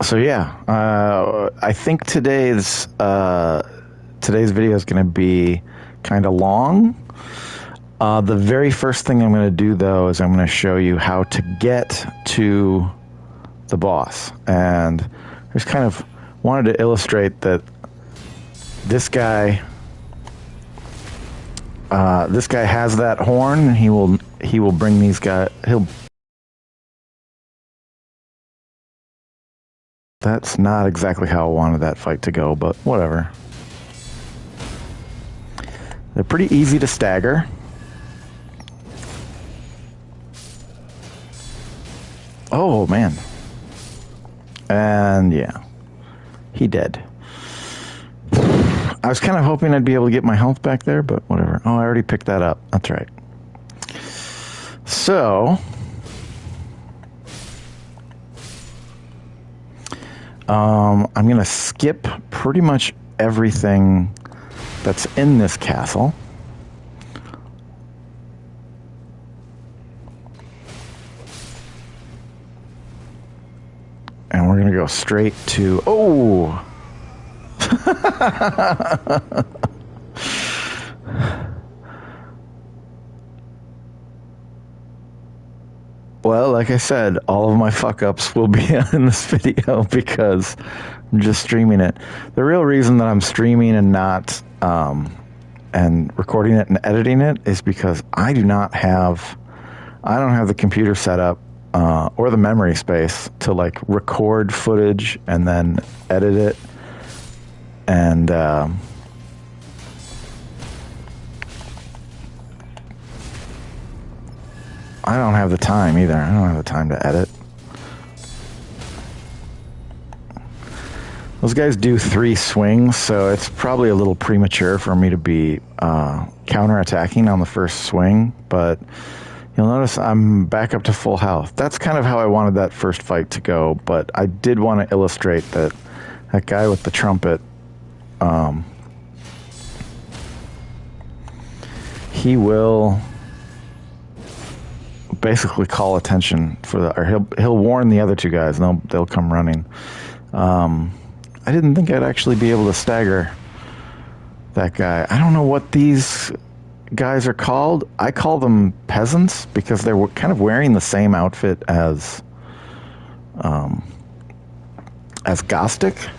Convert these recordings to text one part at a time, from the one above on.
So yeah, I think today's video is going to be kind of long. The very first thing I'm going to do, though, is I'm going to show you how to get to the boss. And I just kind of wanted to illustrate that this guy has that horn. He will bring these guys. That's not exactly how I wanted that fight to go, but whatever. They're pretty easy to stagger. Oh, man. And yeah, he dead. I was kind of hoping I'd be able to get my health back there, but whatever. Oh, I already picked that up. That's right. So, I'm going to skip pretty much everything that's in this castle. And we're going to go straight to... Oh! Well, like I said, all of my fuck-ups will be in this video because I'm just streaming it. The real reason that I'm streaming and not and recording it and editing it is because I don't have the computer set up or the memory space to like record footage and then edit it. And I don't have the time either. I don't have the time to edit. Those guys do 3 swings, so it's probably a little premature for me to be counter-attacking on the first swing, but you'll notice I'm back up to full health. That's kind of how I wanted that first fight to go, but I did want to illustrate that guy with the trumpet, he will basically call attention or he'll warn the other 2 guys, and they'll come running. I didn't think I'd actually be able to stagger that guy. I don't know what these guys are called. I call them peasants because they're kind of wearing the same outfit as Godrick.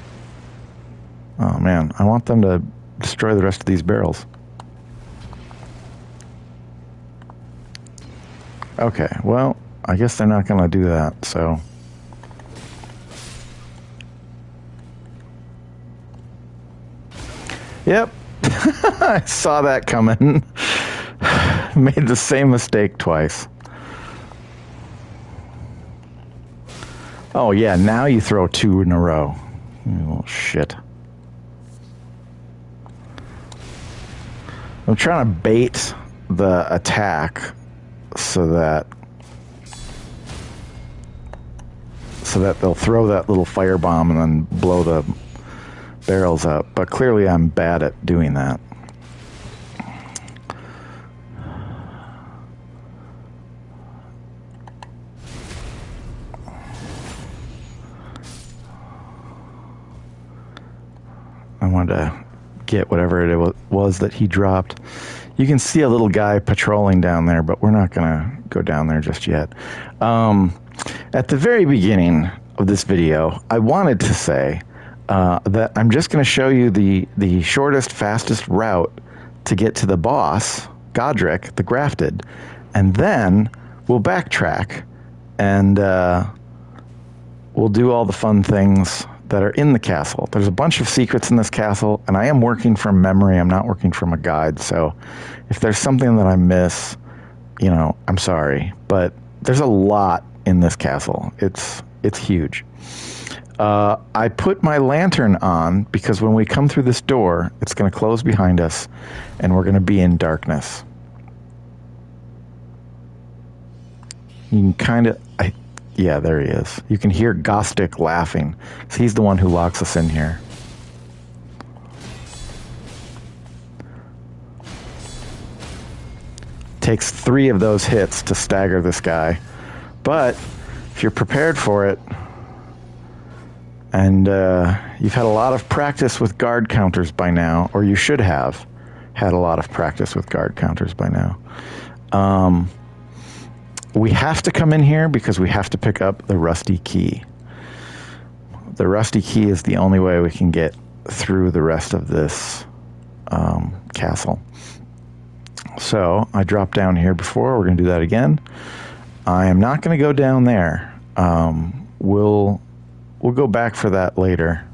Oh man, I want them to destroy the rest of these barrels. Okay, well, I guess they're not going to do that, so... Yep, I saw that coming. Made the same mistake twice. Oh yeah, now you throw 2 in a row. Oh shit. I'm trying to bait the attack so that they'll throw that little firebomb and then blow the barrels up, but clearly I'm bad at doing that. I wanted to get whatever it was that he dropped. You can see a little guy patrolling down there, but we're not gonna go down there just yet. At the very beginning of this video, I wanted to say that I'm just going to show you the shortest, fastest route to get to the boss, Godrick the Grafted, and then we'll backtrack and we'll do all the fun things that are in the castle. There's a bunch of secrets in this castle, and I am working from memory. I'm not working from a guide, so if there's something that I miss, you know, I'm sorry, but there's a lot in this castle. It's huge. I put my lantern on because when we come through this door, it's going to close behind us and we're going to be in darkness. You can kind of... yeah, there he is. You can hear Godrick laughing. So he's the one who locks us in here. Takes 3 of those hits to stagger this guy. But if you're prepared for it, and you've had a lot of practice with guard counters by now, or you should have had a lot of practice with guard counters by now. We have to come in here because we have to pick up the rusty key. The rusty key is the only way we can get through the rest of this castle. So I dropped down here before. We're going to do that again. I am not going to go down there. We'll go back for that later.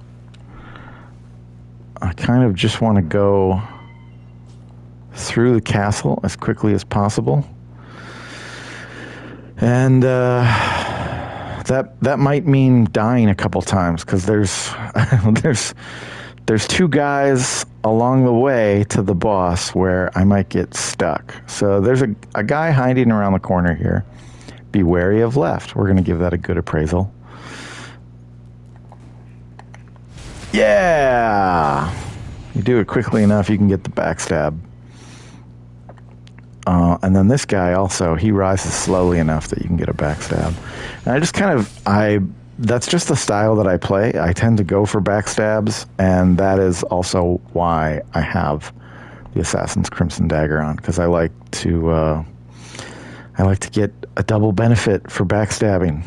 I kind of just want to go through the castle as quickly as possible. And that might mean dying a couple times, because there's two guys along the way to the boss where I might get stuck. So there's a guy hiding around the corner here. Be wary of left. We're going to give that a good appraisal. Yeah! You do it quickly enough, you can get the backstab. And then this guy also, he rises slowly enough that you can get a backstab. And I just that's just the style that I play. I tend to go for backstabs, and that is also why I have the Assassin's Crimson Dagger on, because I like to get a double benefit for backstabbing,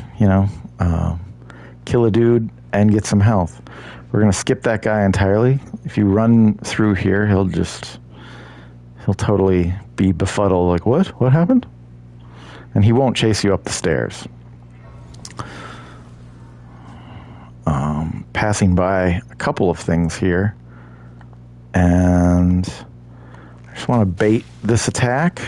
kill a dude and get some health. We're going to skip that guy entirely. If you run through here, he'll totally be befuddled, like, what happened? And he won't chase you up the stairs. Passing by a couple of things here, and I just want to bait this attack.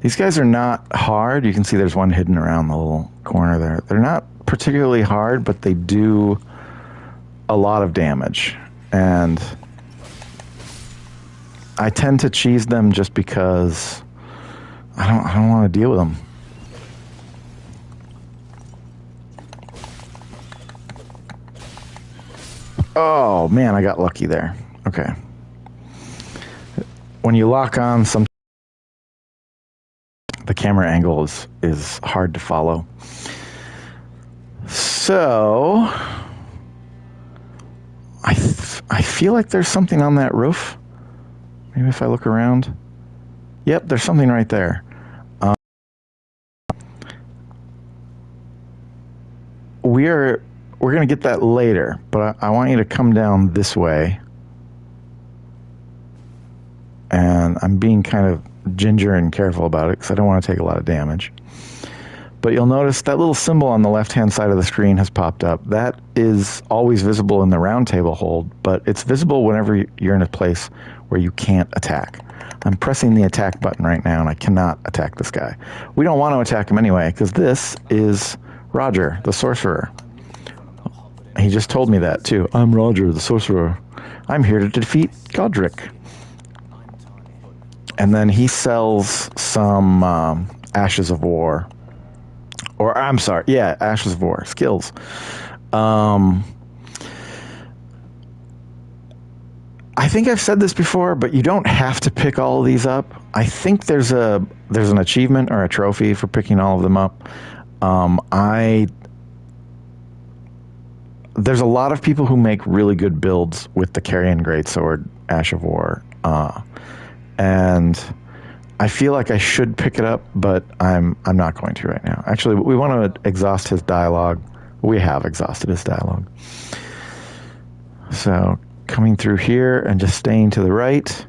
These guys are not hard. You can see there's one hidden around the little corner there. They're not particularly hard, but they do a lot of damage. And I tend to cheese them just because I don't want to deal with them. Oh, man, I got lucky there. Okay. When you lock on, the camera angle is hard to follow. So I feel like there's something on that roof. Maybe if I look around. Yep, there's something right there. We're going to get that later, but I want you to come down this way. And I'm being kind of ginger and careful about it because I don't want to take a lot of damage. But you'll notice that little symbol on the left-hand side of the screen has popped up. That is always visible in the round table hold, but it's visible whenever you're in a place where you can't attack. I'm pressing the attack button right now, and I cannot attack this guy. We don't want to attack him anyway, because this is Roger, the sorcerer. He just told me that, too. I'm Roger, the sorcerer. I'm here to defeat Godrick. And then he sells some Ashes of War. Or, I'm sorry, yeah, Ashes of War, skills. I think I've said this before, but you don't have to pick all of these up. I think there's an achievement or a trophy for picking all of them up. There's a lot of people who make really good builds with the Carrion Greatsword, Ash of War, and I feel like I should pick it up, but I'm not going to right now. Actually, we want to exhaust his dialogue. We have exhausted his dialogue. So coming through here and just staying to the right,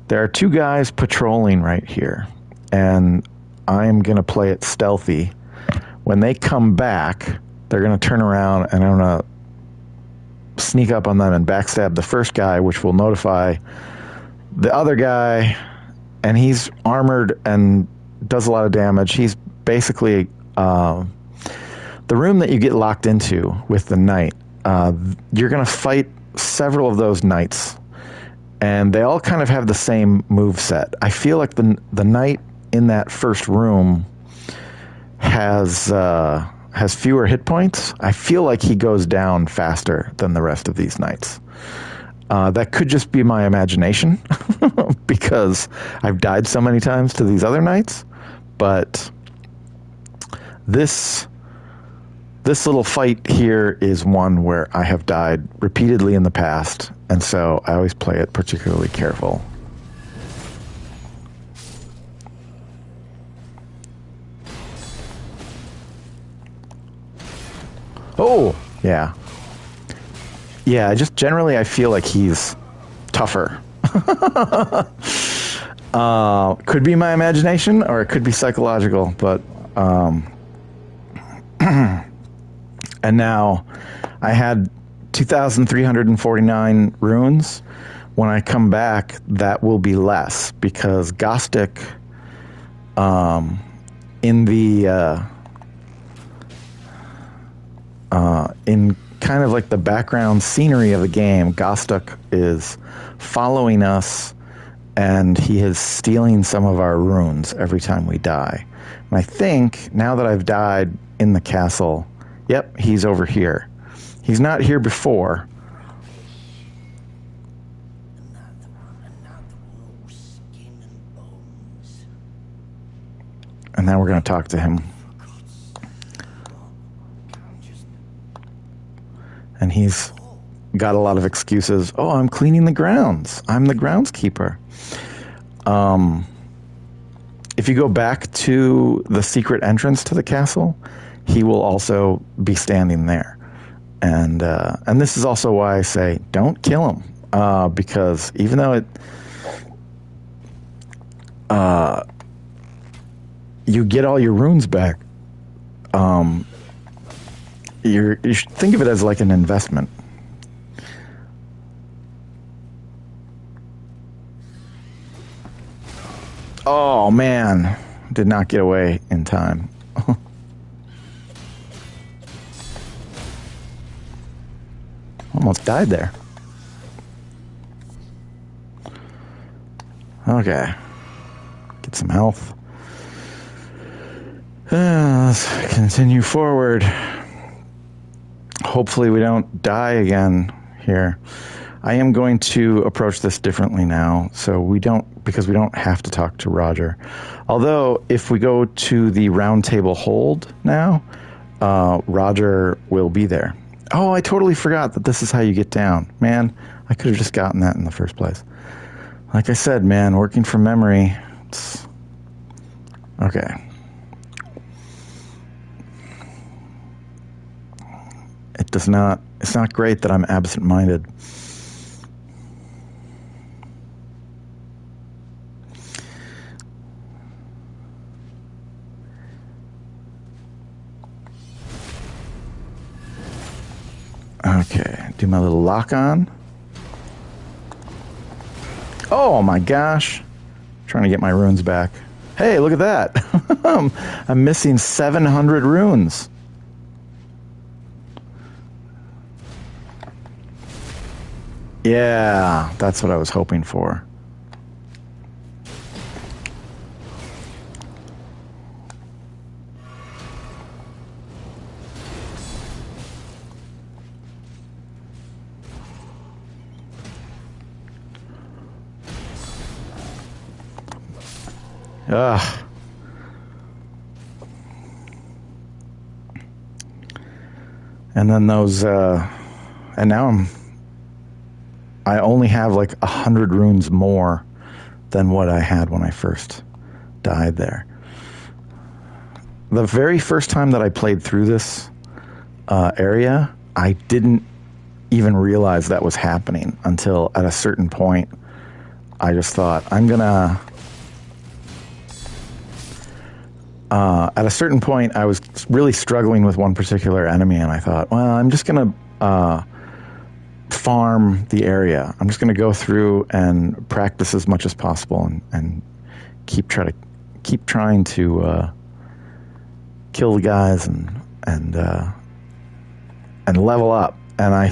there are two guys patrolling right here, and I'm going to play it stealthy. When they come back, they're going to turn around, and I'm going to sneak up on them and backstab the first guy, which will notify the other guy, and he's armored and does a lot of damage. He's basically the room that you get locked into with the knight. You're going to fight several of those knights, and they all kind of have the same move set. I feel like the knight in that first room has fewer hit points. I feel like he goes down faster than the rest of these knights. That could just be my imagination because I've died so many times to these other knights. But this little fight here is one where I have died repeatedly in the past, and so I always play it particularly careful. Oh, yeah. Yeah, just generally I feel like he's tougher. Could be my imagination, or it could be psychological, but... and now I had 2,349 runes. When I come back, that will be less, because Godrick, in the... in kind of like the background scenery of the game, Godrick is following us, and he is stealing some of our runes every time we die. And I think, now that I've died in the castle, yep, he's over here. He's not here before. And now we're going to talk to him. And he's got a lot of excuses. Oh, I'm cleaning the grounds. I'm the groundskeeper. If you go back to the secret entrance to the castle, he will also be standing there. And this is also why I say don't kill him, because even though you get all your runes back, you should think of it as like an investment. Oh man, did not get away in time. Almost died there. Okay, get some health. Let's continue forward. Hopefully we don't die again here. I am going to approach this differently now, because we don't have to talk to Roger. Although, if we go to the round table hold now, Roger will be there. Oh, I totally forgot that this is how you get down. Man, I could have just gotten that in the first place. Like I said, man, working from memory. Okay. It's not great that I'm absent-minded. Okay, do my little lock on. Oh my gosh. Trying to get my runes back. Hey, look at that. I'm missing 700 runes. Yeah, that's what I was hoping for. Ugh. And then those, and now I only have like 100 runes more than what I had when I first died there. The very first time that I played through this area, I didn't even realize that was happening until at a certain point I just thought, at a certain point I was really struggling with one particular enemy, and I thought, well, I'm just going to farm the area. I'm just going to go through and practice as much as possible and keep trying to kill the guys and level up. And I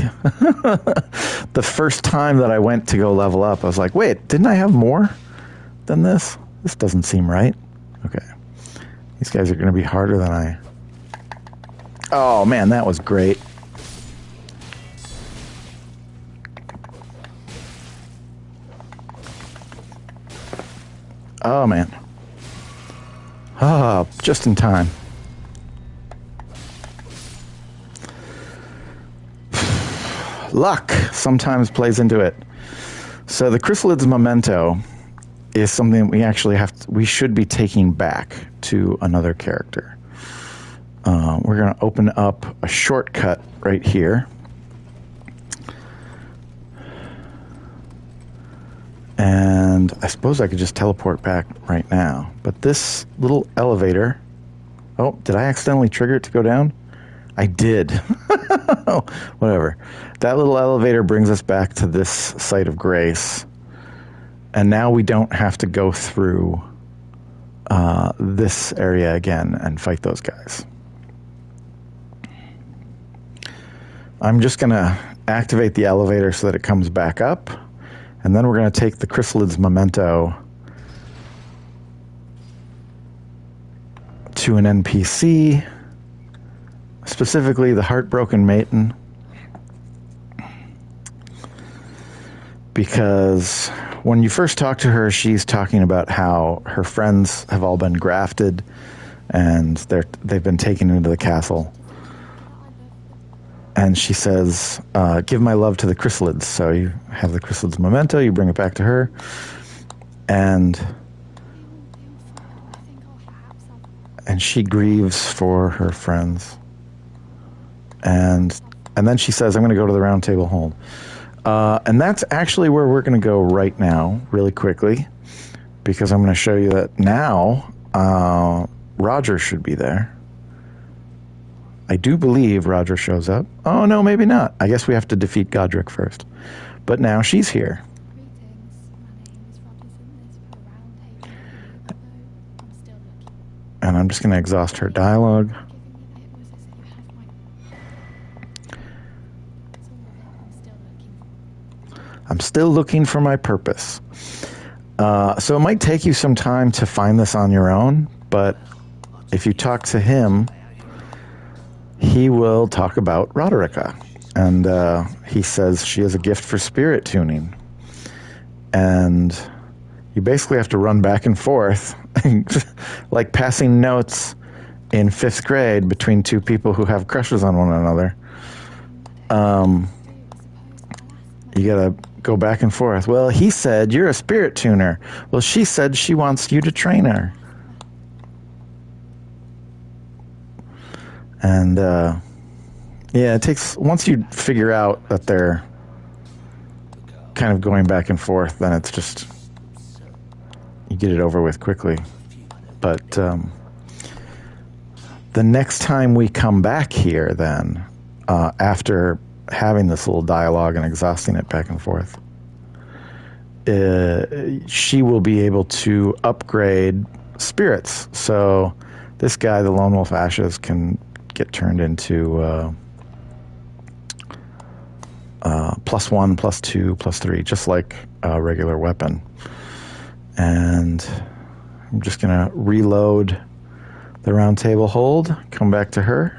the first time that I went to go level up, I was like, wait, didn't I have more than this? This doesn't seem right. Okay. These guys are going to be harder than I... Oh man, that was great. Oh, man. Ah, just in time. Luck sometimes plays into it. So the Chrysalid's memento is something we actually we should be taking back to another character. We're going to open up a shortcut right here. And I suppose I could just teleport back right now. But this little elevator... Oh, did I accidentally trigger it to go down? I did. Whatever. That little elevator brings us back to this site of grace. And now we don't have to go through this area again and fight those guys. I'm just going to activate the elevator so that it comes back up. And then we're going to take the Chrysalid's memento to an NPC, specifically the Heartbroken Maiden, because when you first talk to her, she's talking about how her friends have all been grafted and they've been taken into the castle. And she says, give my love to the Chrysalids. So you have the Chrysalid's memento, you bring it back to her, and she grieves for her friends. And then she says, I'm going to go to the Round Table Hold. And that's actually where we're going to go right now, really quickly, because I'm going to show you that now Roger should be there. I do believe Roger shows up. Oh, no, maybe not. I guess we have to defeat Godrick first. But now she's here. And I'm just going to exhaust her dialogue. I'm still looking for my purpose. So it might take you some time to find this on your own, but if you talk to him, he will talk about Roderica. And he says she has a gift for spirit tuning. And you basically have to run back and forth, like passing notes in 5th grade between two people who have crushes on one another. You gotta go back and forth. Well, he said you're a spirit tuner. Well, she said she wants you to train her. And yeah, it takes, once you figure out that they're kind of going back and forth, then it's just, you get it over with quickly. But the next time we come back here, then after having this little dialogue and exhausting it back and forth, she will be able to upgrade spirits. So this guy, the Lone Wolf Ashes, can get turned into +1, +2, +3, just like a regular weapon. And I'm just going to reload the Round Table Hold, come back to her.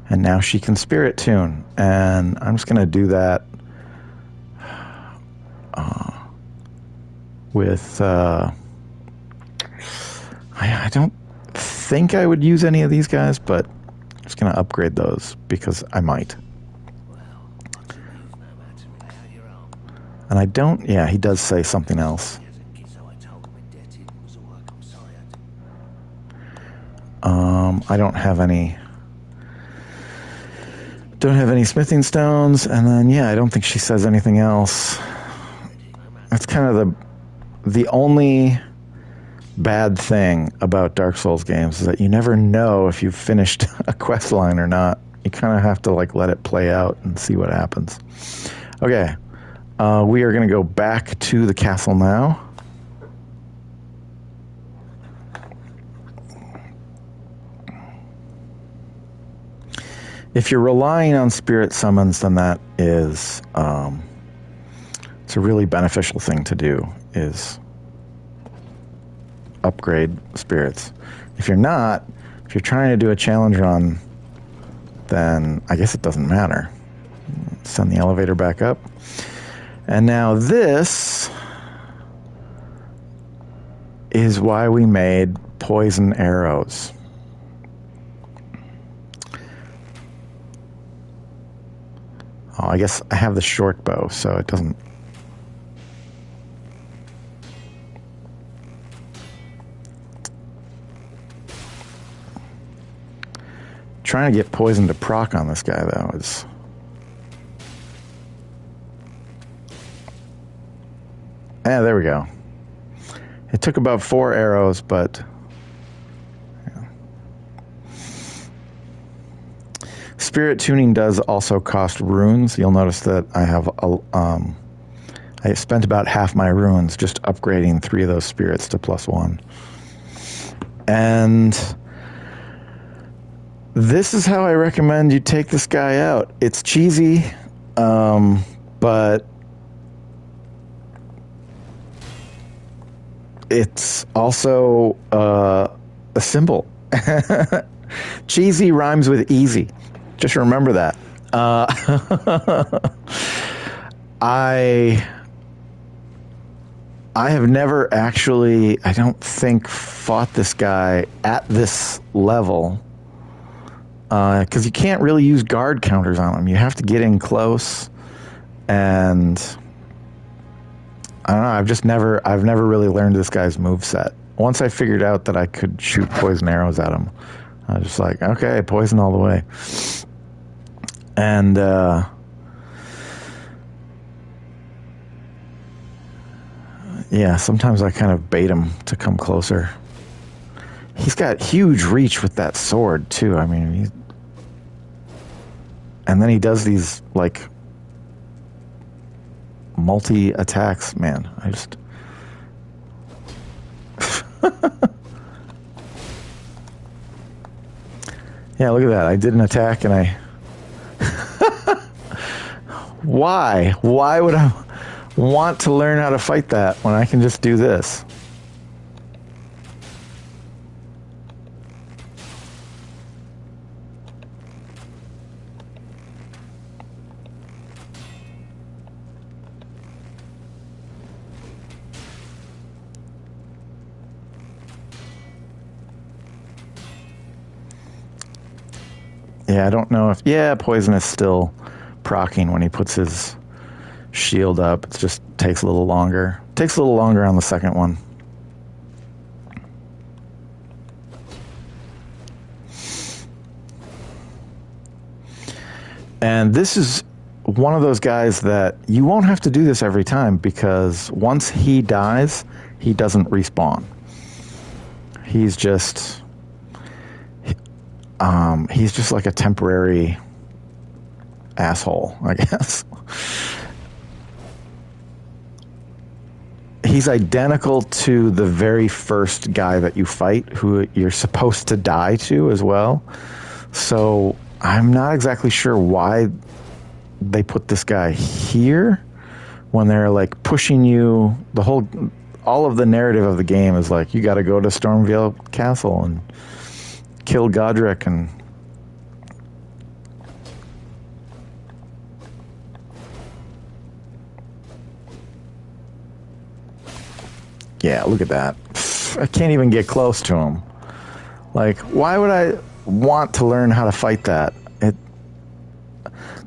And now she can spirit tune. And I'm just going to do that with... I don't think I would use any of these guys, but I'm just going to upgrade those because I might. And I don't... Yeah, he does say something else. I don't have any... Don't have any smithing stones, and then, yeah, I don't think she says anything else. That's kind of the only bad thing about Dark Souls games, is that you never know if you've finished a quest line or not. You kind of have to, like, let it play out and see what happens. Okay, we are going to go back to the castle now. If you're relying on spirit summons, then that is, it's a really beneficial thing to do, is upgrade spirits. If you're not, if you're trying to do a challenge run, then I guess it doesn't matter. Send the elevator back up. And now this is why we made poison arrows. Oh, I guess I have the short bow, so it doesn't... Trying to get poison to proc on this guy, though, is... Yeah, there we go. It took about 4 arrows, but... Spirit tuning does also cost runes. You'll notice that I have I spent about half my runes just upgrading 3 of those spirits to +1. And this is how I recommend you take this guy out. It's cheesy, but it's also a symbol. Cheesy rhymes with easy. Just remember that. I have never actually, I don't think, fought this guy at this level, because you can't really use guard counters on him. You have to get in close, and I don't know. I've never really learned this guy's moveset. Once I figured out that I could shoot poison arrows at him, I was just like, okay, poison all the way. And yeah, sometimes I kind of bait him to come closer. He's got huge reach with that sword too. I mean, and then he does these like multi attacks. Man, I just yeah, look at that. I did an attack and I Why would I want to learn how to fight that when I can just do this? Yeah, I don't know if... Yeah, poison is still proccing when he puts his shield up. It just takes a little longer. Takes a little longer on the second one. And this is one of those guys that you won't have to do this every time, because once he dies, he doesn't respawn. He's just like a temporary asshole, I guess. He's identical to the very first guy that you fight, who you're supposed to die to as well. So I'm not exactly sure why they put this guy here when they're like pushing you. All of the narrative of the game is like, you got to go to Stormveil Castle and kill Godrick and yeah, look at that. I can't even get close to him. Like, why would I want to learn how to fight that?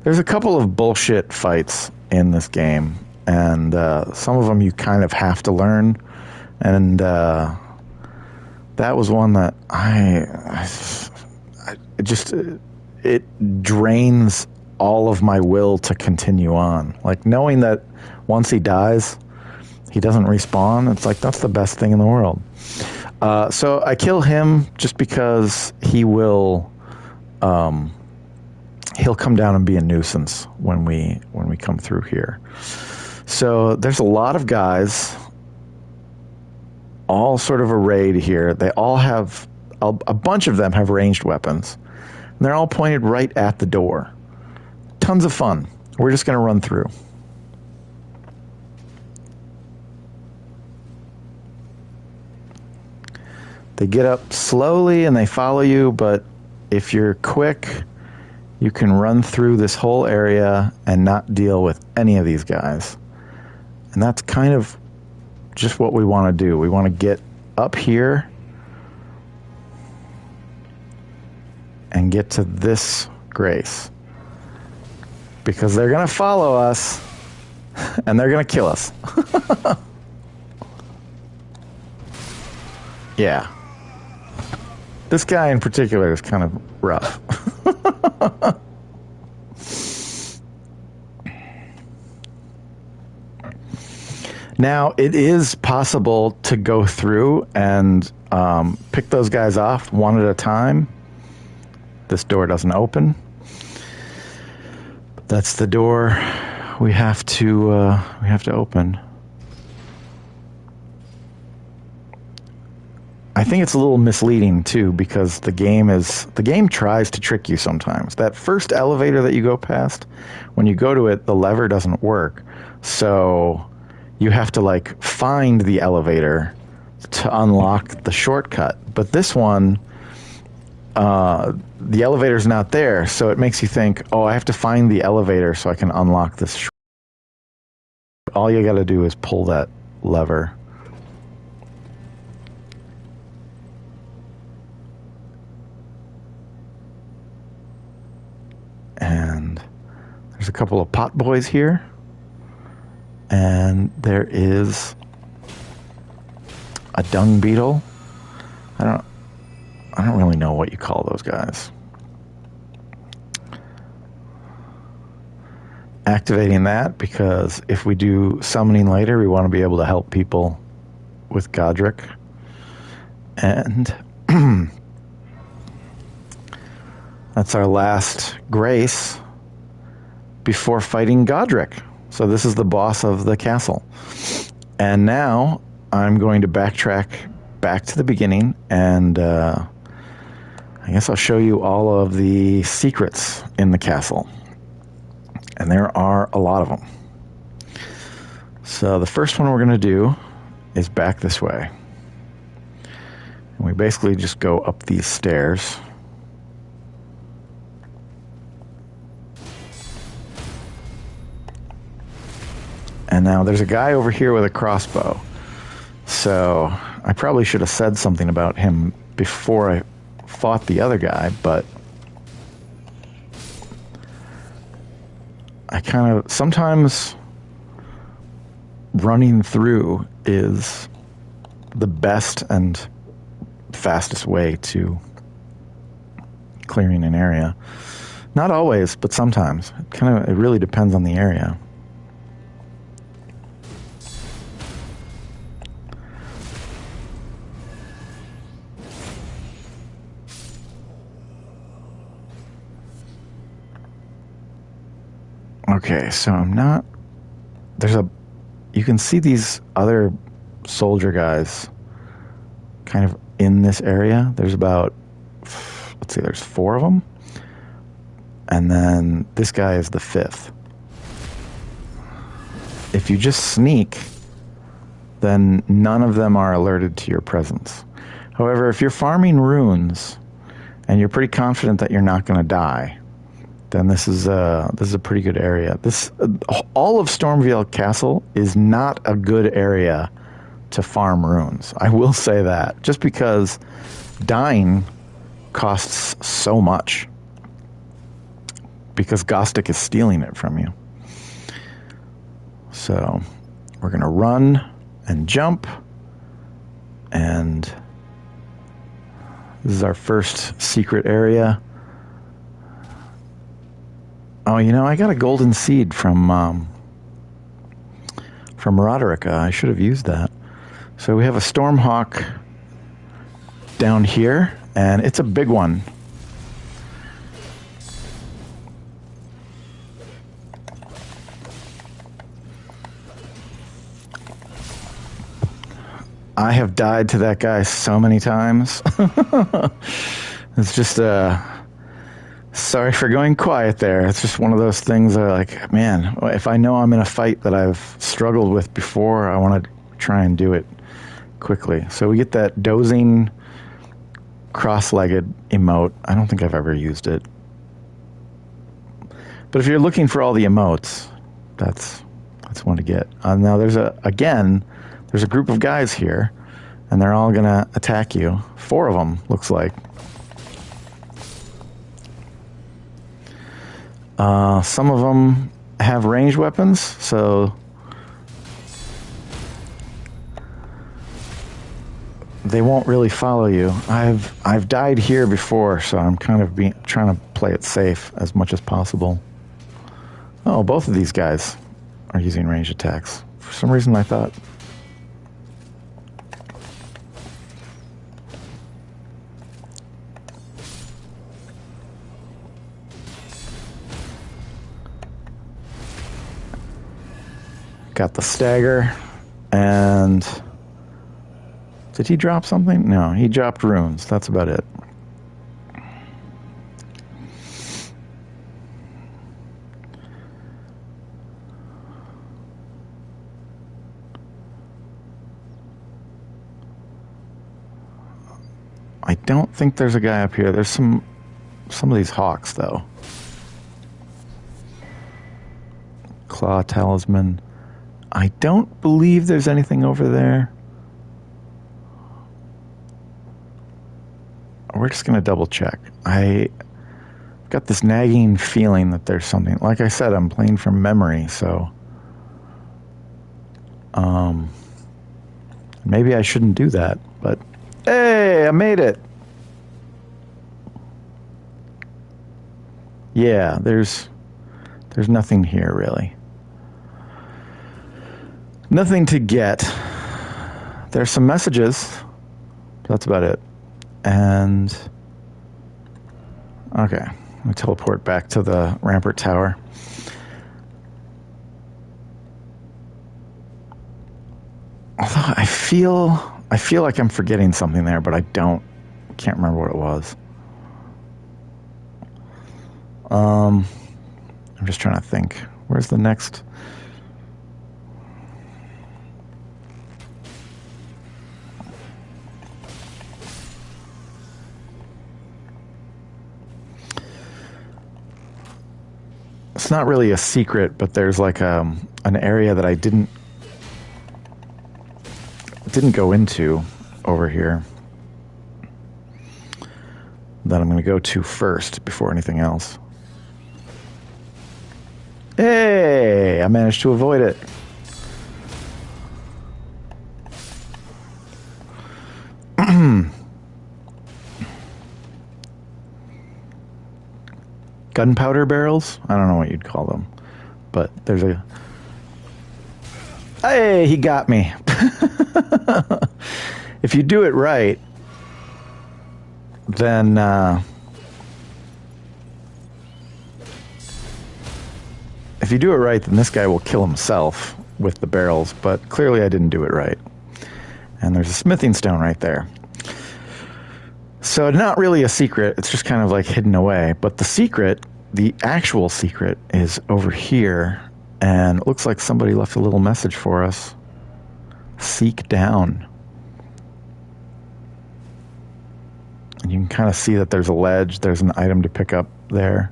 There's a couple of bullshit fights in this game, and some of them you kind of have to learn, and that was one that it drains all of my will to continue on. Like, knowing that once he dies, he doesn't respawn, it's like, that's the best thing in the world. So I kill him just because he will, he'll come down and be a nuisance when we come through here. So there's a lot of guys, all sort of arrayed here. They all have, a bunch of them have ranged weapons. And they're all pointed right at the door. Tons of fun. We're just going to run through. They get up slowly and they follow you, but if you're quick, you can run through this whole area and not deal with any of these guys. And that's kind of just what we want to do. We want to get up here and get to this grace. Because they're going to follow us and they're going to kill us. Yeah. This guy in particular is kind of rough. Now, it is possible to go through and pick those guys off one at a time. This door doesn't open. That's the door we have to open. I think it's a little misleading too, because the game tries to trick you sometimes. That first elevator that you go past, when you go to it, the lever doesn't work. So you have to like find the elevator to unlock the shortcut. But this one, the elevator's not there, so it makes you think, oh, I have to find the elevator so I can unlock this. All you got to do is pull that lever. And there's a couple of pot boys here. And there is a dung beetle. I don't really know what you call those guys. Activating that, because if we do summoning later, we want to be able to help people with Godrick. And that's our last grace before fighting Godrick. So this is the boss of the castle. And now I'm going to backtrack back to the beginning, and I guess I'll show you all of the secrets in the castle. And there are a lot of them. So the first one we're going to do is back this way. And we basically just go up these stairs. And now there's a guy over here with a crossbow. So I probably should have said something about him before I fought the other guy, but I kind of, sometimes running through is the best and fastest way to clearing an area. Not always, but sometimes. It really depends on the area. Okay, so you can see these other soldier guys kind of in this area. There's about, let's see, there's 4 of them. And then this guy is the 5th. If you just sneak, then none of them are alerted to your presence. However, if you're farming runes and you're pretty confident that you're not going to die, then this is a pretty good area. All of Stormveil Castle is not a good area to farm runes. I will say that, just because dying costs so much, because Godrick is stealing it from you. So we're gonna run and jump, and this is our first secret area. Oh, I got a golden seed from Roderick. I should have used that. So we have a Stormhawk down here, and it's a big one. I have died to that guy so many times. It's just sorry for going quiet there. It's just one of those things that, like, man, if I know I'm in a fight that I've struggled with before, I want to try and do it quickly. So we get that dozing cross-legged emote. I don't think I've ever used it. But if you're looking for all the emotes, that's one to get. Now there's a group of guys here, and they're all gonna attack you. 4 of them, looks like. Some of them have ranged weapons, so they won't really follow you. I've died here before, so I'm kind of trying to play it safe as much as possible. Oh, both of these guys are using ranged attacks. For some reason, I thought. Got the stagger, and did he drop something? No, he dropped runes. That's about it. I don't think there's a guy up here. There's some of these hawks, though. Claw talisman. I don't believe there's anything over there. We're just going to double check. I've got this nagging feeling that there's something. Like I said, I'm playing from memory, so maybe I shouldn't do that. But hey, I made it. Yeah, there's nothing here really. Nothing to get. There's some messages. That's about it. And okay, let me teleport back to the Rampart Tower. Although I feel like I'm forgetting something there, but I can't remember what it was. I'm just trying to think. Where's the next? It's not really a secret, but there's like an area that I didn't go into over here that I'm going to go to first before anything else. Hey, I managed to avoid it. Gunpowder barrels? I don't know what you'd call them. But there's a... Hey, he got me. If you do it right, then... if you do it right, then this guy will kill himself with the barrels. But clearly I didn't do it right. And there's a smithing stone right there. So not really a secret. It's just kind of like hidden away. But the secret, the actual secret, is over here. And it looks like somebody left a little message for us. Seek down. And you can kind of see that there's a ledge. There's an item to pick up there.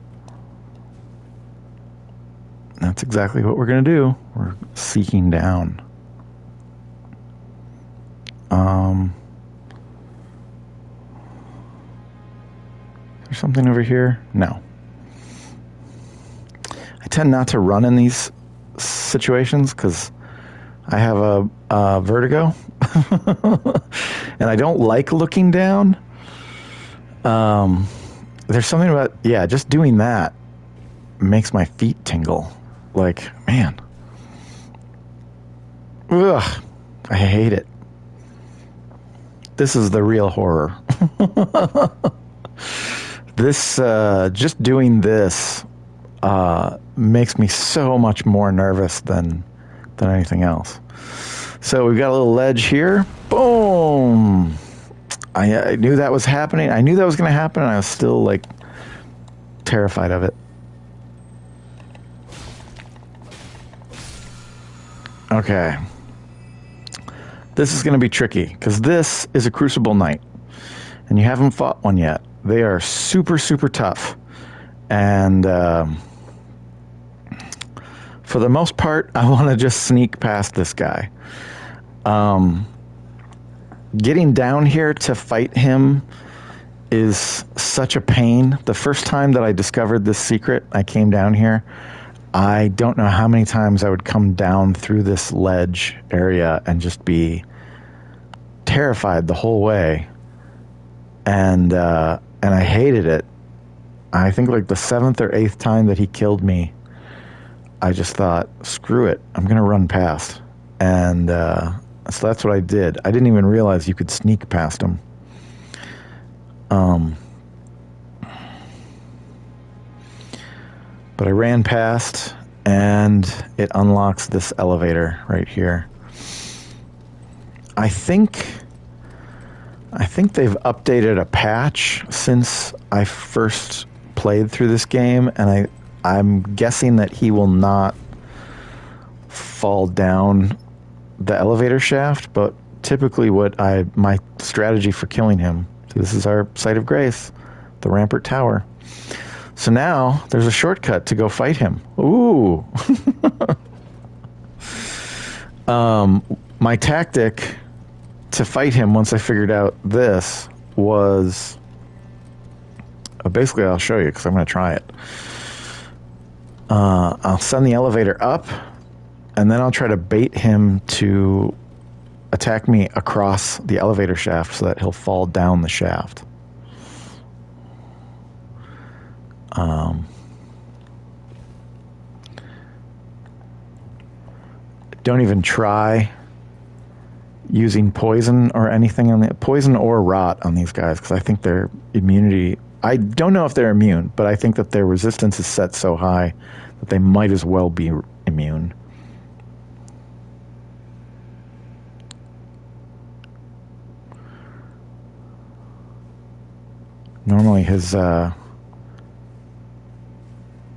That's exactly what we're going to do. We're seeking down. There's something over here? No. I tend not to run in these situations because I have a vertigo. And I don't like looking down. There's something about, yeah, just doing that makes my feet tingle. Like, man. Ugh. I hate it. This is the real horror. This, just doing this, makes me so much more nervous than anything else. So we've got a little ledge here. Boom! I knew that was happening. I knew that was going to happen, and I was still, like, terrified of it. Okay. This is going to be tricky, because this is a Crucible Knight, and you haven't fought one yet. They are super, super tough, and For the most part, I want to just sneak past this guy. Getting down here to fight him is such a pain. The first time that I discovered this secret, I came down here. I don't know how many times I would come down through this ledge area and just be terrified the whole way. And I hated it. I think like the 7th or 8th time that he killed me, I just thought, screw it, I'm going to run past. And so that's what I did. I didn't even realize you could sneak past him. But I ran past, and it unlocks this elevator right here. I think they've updated a patch since I first played through this game, and I'm guessing that he will not fall down the elevator shaft, but typically my strategy for killing him, so this is our site of grace, the Rampart Tower. So now there's a shortcut to go fight him. Ooh. My tactic to fight him once I figured out this was... basically, I'll show you because I'm going to try it. I'll send the elevator up, and then I'll try to bait him to attack me across the elevator shaft so that he'll fall down the shaft. Don't even try using poison or anything on poison or rot on these guys, because I think their immunity, I don't know if they're immune, but I think that their resistance is set so high that they might as well be immune. Normally his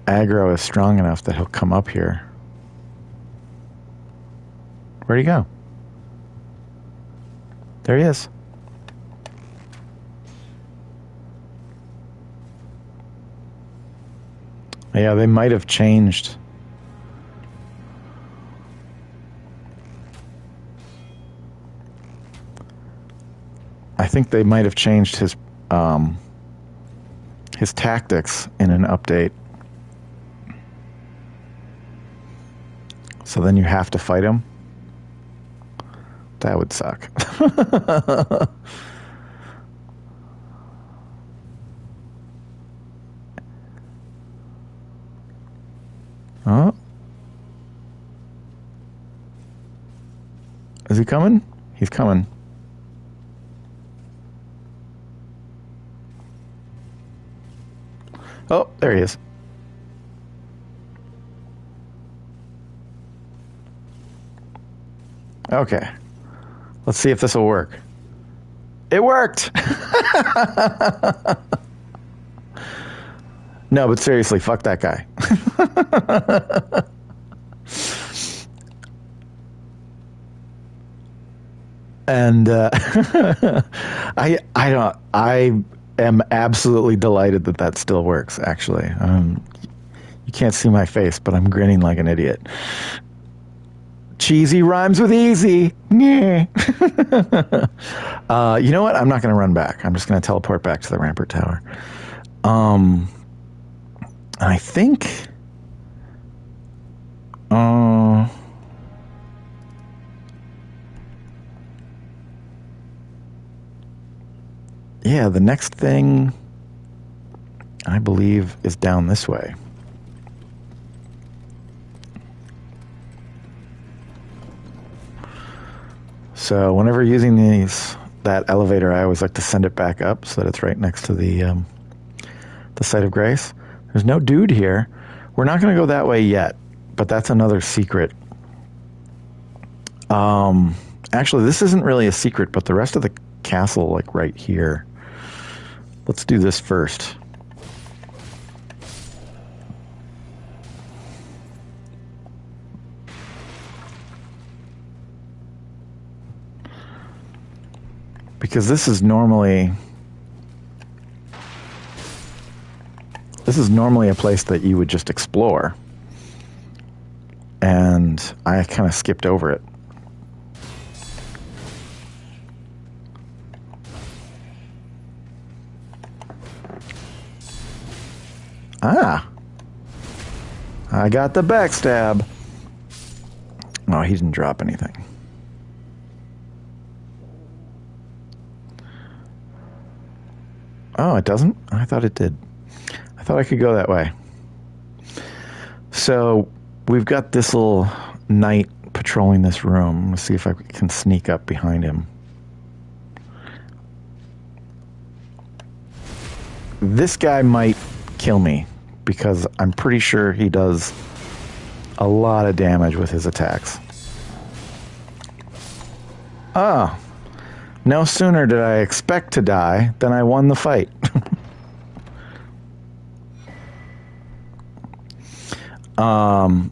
aggro is strong enough that he'll come up here. Where'd he go? There he is. Yeah, they might have changed. I think they might have changed his tactics in an update. So then you have to fight him. That would suck. Oh. Is he coming? He's coming. Oh, there he is. Okay. Let's see if this will work. It worked! No, but seriously, fuck that guy. And I am absolutely delighted that that still works, actually. You can't see my face, but I'm grinning like an idiot. Cheesy rhymes with easy. Yeah. You know what? I'm not going to run back. I'm just going to teleport back to the Rampart Tower. I think... yeah, the next thing, I believe, is down this way. So whenever using that elevator, I always like to send it back up so that it's right next to the site of grace. There's no dude here. We're not going to go that way yet, but that's another secret. Actually, this isn't really a secret, but the rest of the castle, like right here. Let's do this first. Because this is normally a place that you would just explore. and I kind of skipped over it. Ah! I got the backstab. Oh, he didn't drop anything. Oh, it doesn't? I thought it did. I thought I could go that way. So, we've got this little knight patrolling this room. Let's see if I can sneak up behind him. This guy might kill me, because I'm pretty sure he does a lot of damage with his attacks. Ah, no sooner did I expect to die than I won the fight.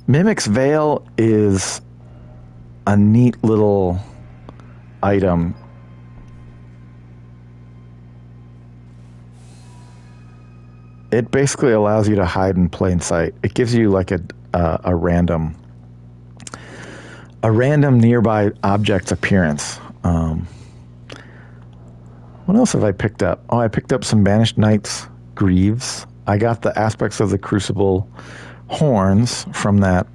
Mimic's Veil is a neat little item. It basically allows you to hide in plain sight. It gives you like a random nearby object's appearance. What else have I picked up? Oh, I picked up some Banished Knight's Greaves. I got the aspects of the Crucible horns from that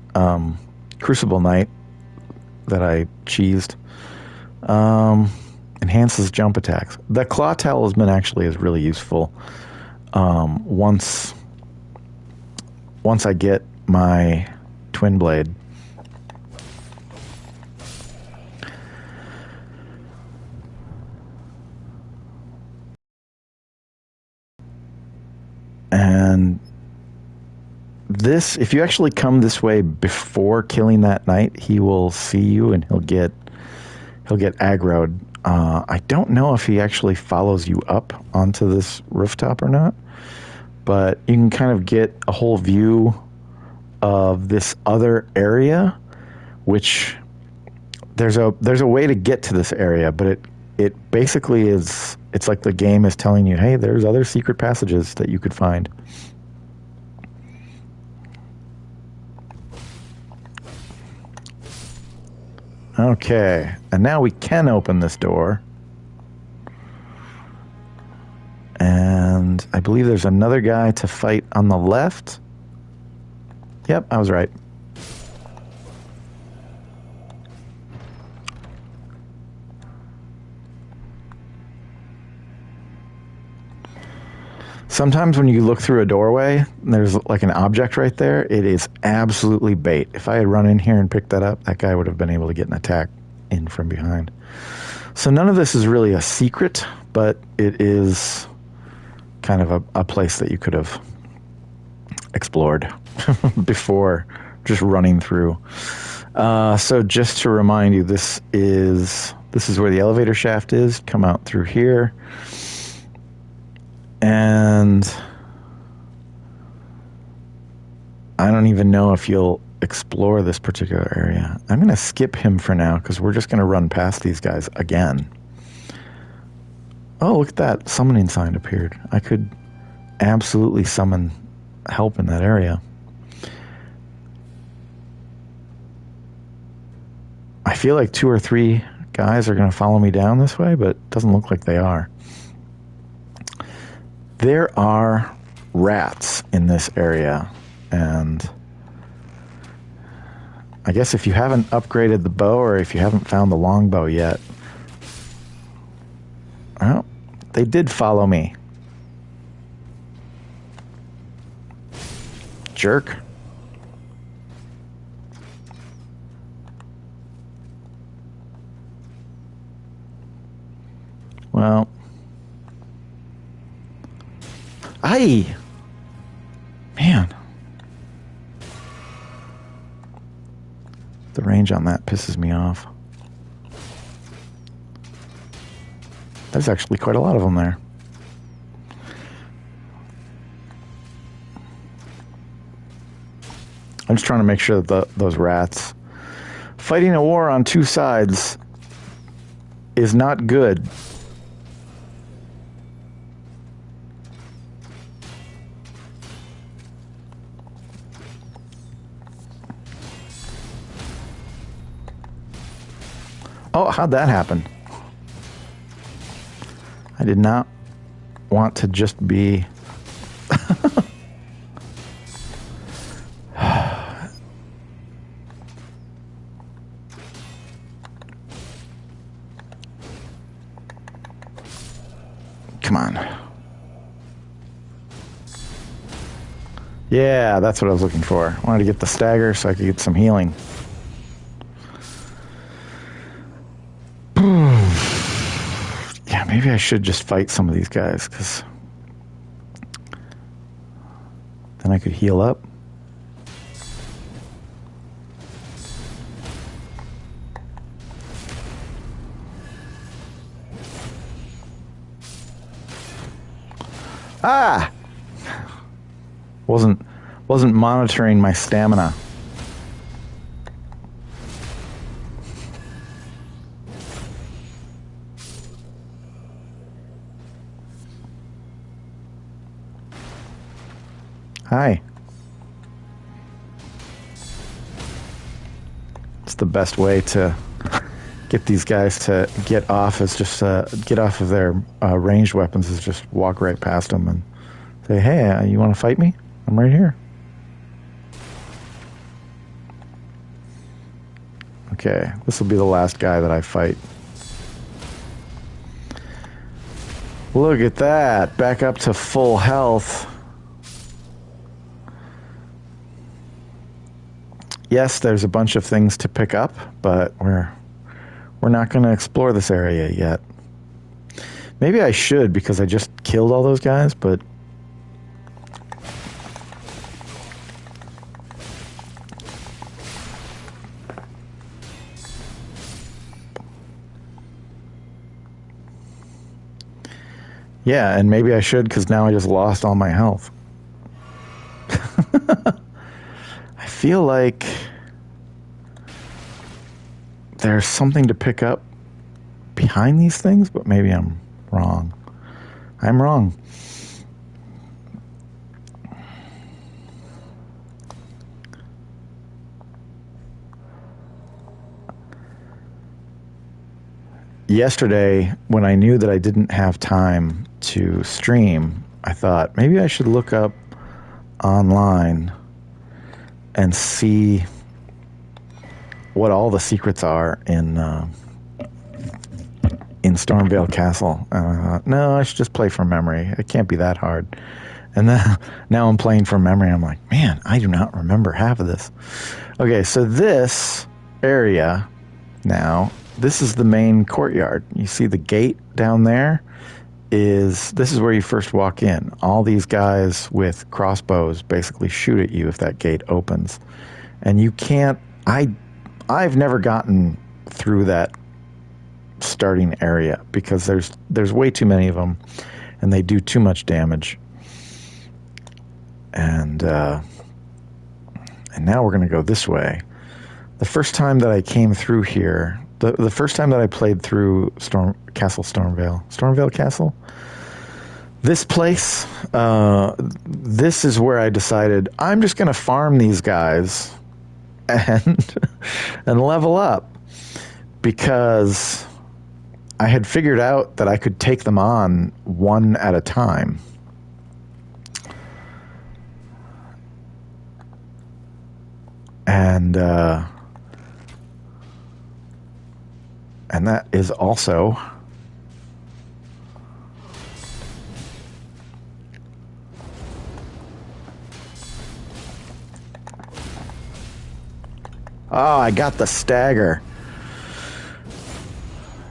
Crucible Knight that I cheesed. Enhances jump attacks. The Claw Talisman actually is really useful. Once I get my Twin Blade. And this, if you actually come this way before killing that knight, he will see you and he'll get aggroed. I don't know if he actually follows you up onto this rooftop or not, but you can kind of get a whole view of this other area, which there's a way to get to this area, but it basically is, it's like the game is telling you, hey, there's other secret passages that you could find. Okay, and now we can open this door. And I believe there's another guy to fight on the left. Yep, I was right. Sometimes when you look through a doorway, there's like an object right there. It is absolutely bait. If I had run in here and picked that up, that guy would have been able to get an attack in from behind. So none of this is really a secret, but it is kind of a place that you could have explored before just running through. So just to remind you, this is where the elevator shaft is. Come out through here. And I don't even know if you'll explore this particular area. I'm going to skip him for now because we're just going to run past these guys again. Oh, look at that. Summoning sign appeared. I could absolutely summon help in that area. I feel like 2 or 3 guys are going to follow me down this way, but it doesn't look like they are. There are rats in this area, and I guess if you haven't upgraded the bow or if you haven't found the longbow yet, well, they did follow me. Jerk. Well, man, the range on that pisses me off. There's actually quite a lot of them there. I'm just trying to make sure that those rats, fighting a war on 2 sides is not good. Oh, how'd that happen? I did not want to just be... Come on. Yeah, that's what I was looking for. I wanted to get the stagger so I could get some healing. Yeah, maybe I should just fight some of these guys, because then I could heal up. Ah! Wasn't monitoring my stamina. Hi. It's the best way to get these guys to get off is just get off of their ranged weapons is just walk right past them and say, hey, you want to fight me? I'm right here. Okay, this will be the last guy that I fight. Look at that, back up to full health. Yes, there's a bunch of things to pick up, but we're not going to explore this area yet. Maybe I should, because I just killed all those guys, but... Yeah, and maybe I should, because now I just lost all my health. I feel like there's something to pick up behind these things, but maybe I'm wrong. I'm wrong. Yesterday, when I knew that I didn't have time to stream, I thought maybe I should look up online and see what all the secrets are in Stormveil Castle. And I thought, no, I should just play from memory. It can't be that hard. And then now I'm playing from memory. I'm like, man, I do not remember half of this. Okay, so this area now, this is the main courtyard. You see the gate down there? This is where you first walk in. All these guys with crossbows basically shoot at you if that gate opens. And you can't... I've never gotten through that starting area because there's way too many of them and they do too much damage. And now we're going to go this way. The first time that I came through here, the first time that I played through Stormveil Castle, this place, this is where I decided I'm just going to farm these guys and level up, because I had figured out that I could take them on one at a time. And that is also oh, I got the stagger.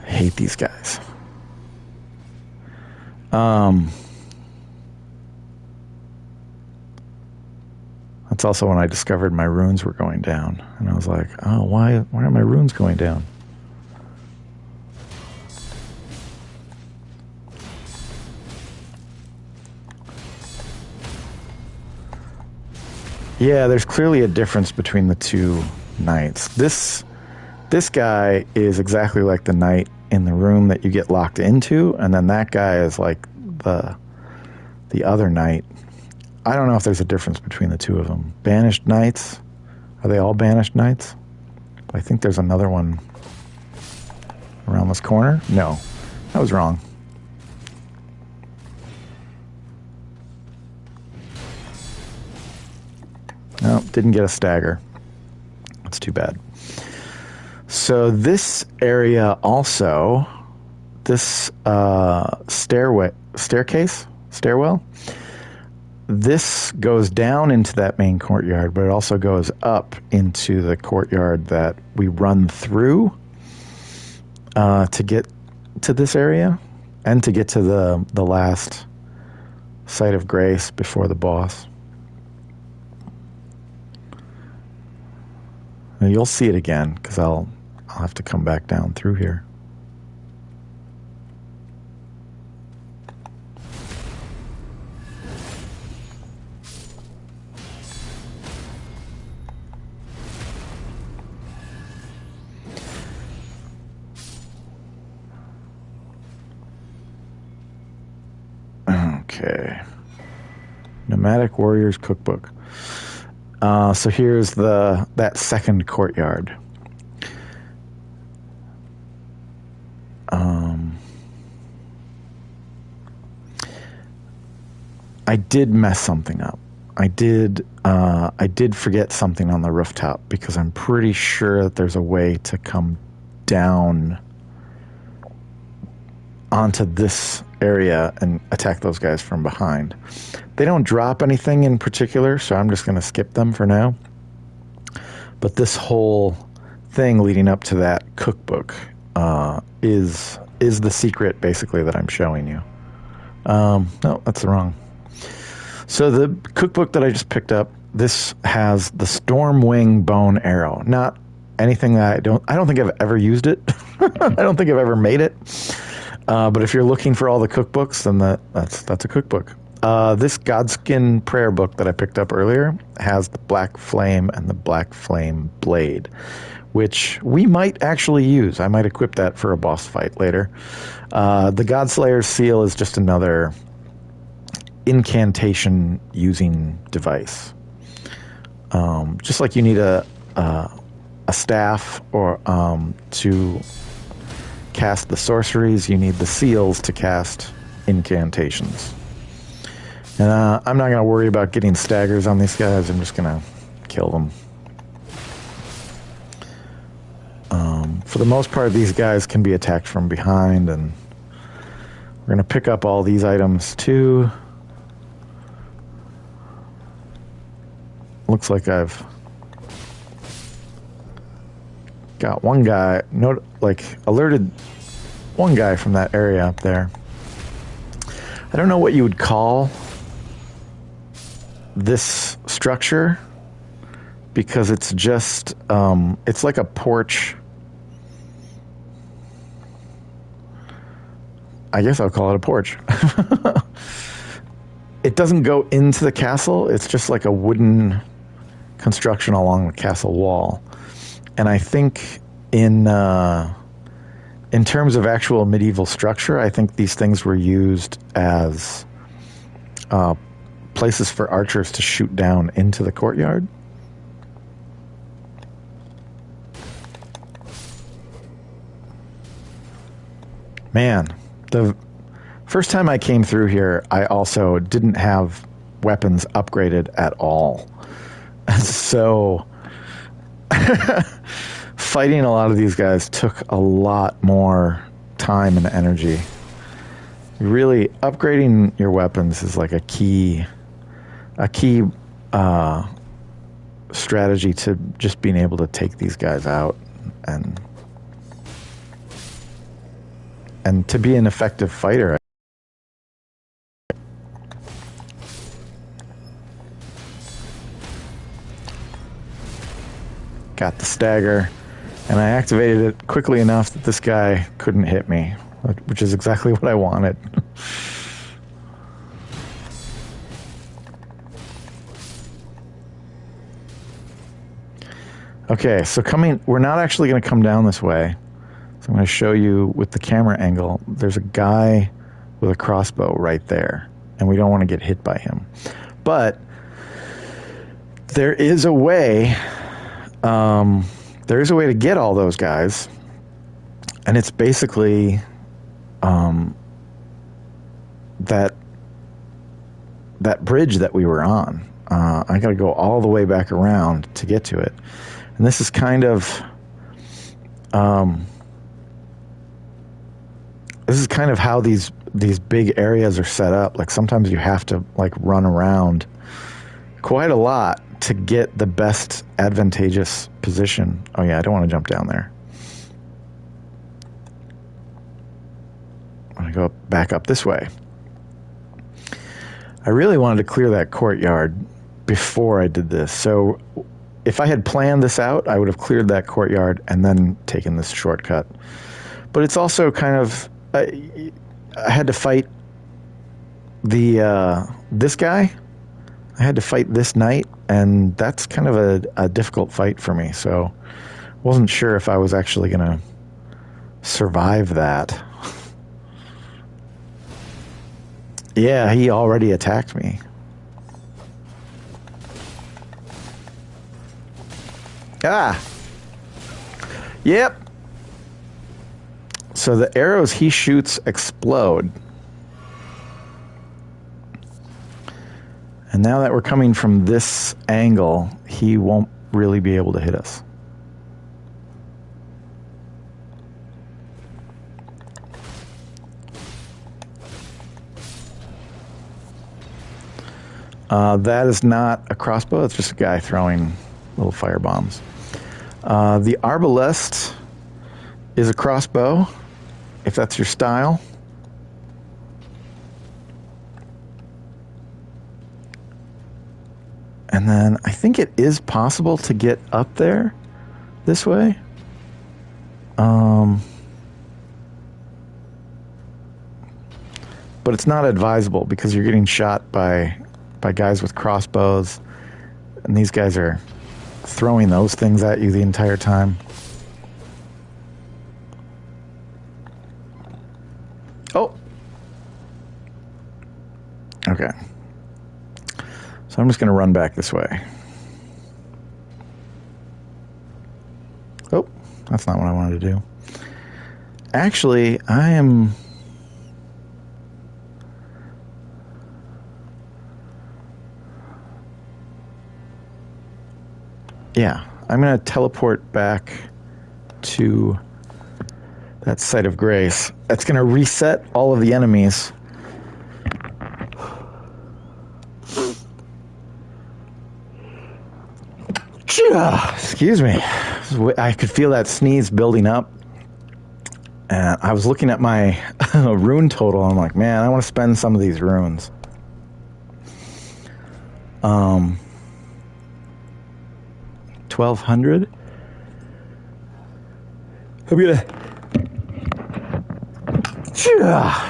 Hate these guys. That's also when I discovered my runes were going down. And I was like, oh, why are my runes going down? Yeah, there's clearly a difference between the two knights. This guy is exactly like the knight in the room that you get locked into, and then that guy is like the other knight. I don't know if there's a difference between the two of them. Banished knights? Are they all banished knights? I think there's another one. Around this corner? No. I was wrong. No, didn't get a stagger. That's too bad. So this area also, this stairwell, this goes down into that main courtyard, but it also goes up into the courtyard that we run through to get to this area and to get to the last site of grace before the boss. And you'll see it again because I'll have to come back down through here. Okay. Nomadic Warriors Cookbook. So here's that second courtyard. I did mess something up. I did forget something on the rooftop because I'm pretty sure that there's a way to come down onto this area and attack those guys from behind. They don't drop anything in particular, so I'm just going to skip them for now. But this whole thing leading up to that cookbook is the secret, basically, that I'm showing you. No, that's wrong. So the cookbook that I just picked up, this has the Stormwing bone arrow. Not anything that I don't think I've ever used it. I don't think I've ever made it. But if you're looking for all the cookbooks, then that's a cookbook. This Godskin prayer book that I picked up earlier has the Black Flame and the Black Flame Blade, which we might actually use. I might equip that for a boss fight later. The Godslayer's Seal is just another incantation using device. Just like you need a staff or to cast the sorceries, you need the seals to cast incantations. And I'm not going to worry about getting staggers on these guys. I'm just going to kill them. For the most part, these guys can be attacked from behind, and we're going to pick up all these items too. Looks like I've got one guy, alerted one guy from that area up there. I don't know what you would call this structure because it's just, it's like a porch. I guess I'll call it a porch. It doesn't go into the castle. It's just like a wooden construction along the castle wall. And I think in terms of actual medieval structure, I think these things were used as places for archers to shoot down into the courtyard. Man, the first time I came through here, I also didn't have weapons upgraded at all. So fighting a lot of these guys took a lot more time and energy. Really, upgrading your weapons is like a key strategy to just being able to take these guys out and to be an effective fighter. Got the stagger, and I activated it quickly enough that this guy couldn't hit me, which is exactly what I wanted. Okay, so we're not actually going to come down this way. So I'm going to show you with the camera angle. There's a guy with a crossbow right there, and we don't want to get hit by him. But there is a way to get all those guys And it's basically that bridge that we were on. I got to go all the way back around to get to it. And this is kind of how these big areas are set up. Like sometimes you have to like run around quite a lot to get the best advantageous position. Oh yeah, I don't want to jump down there. I'm going to go back up this way. I really wanted to clear that courtyard before I did this. So if I had planned this out, I would have cleared that courtyard and then taken this shortcut. But it's also kind of... I had to fight this guy. I had to fight this knight, and that's kind of a difficult fight for me. So I wasn't sure if I was actually going to survive that. Yeah, he already attacked me. Ah! Yep. So the arrows he shoots explode. And now that we're coming from this angle, he won't really be able to hit us. That is not a crossbow. It's just a guy throwing little fire bombs. The arbalest is a crossbow, if that's your style. And then I think it is possible to get up there this way. But it's not advisable because you're getting shot by guys with crossbows, and these guys are throwing those things at you the entire time. Oh! Okay. So I'm just going to run back this way. Oh, that's not what I wanted to do. Actually, I am... Yeah, I'm going to teleport back to that site of grace. That's going to reset all of the enemies. Excuse me. I could feel that sneeze building up. And I was looking at my rune total. I'm like, man, I want to spend some of these runes. 1,200. I'm gonna...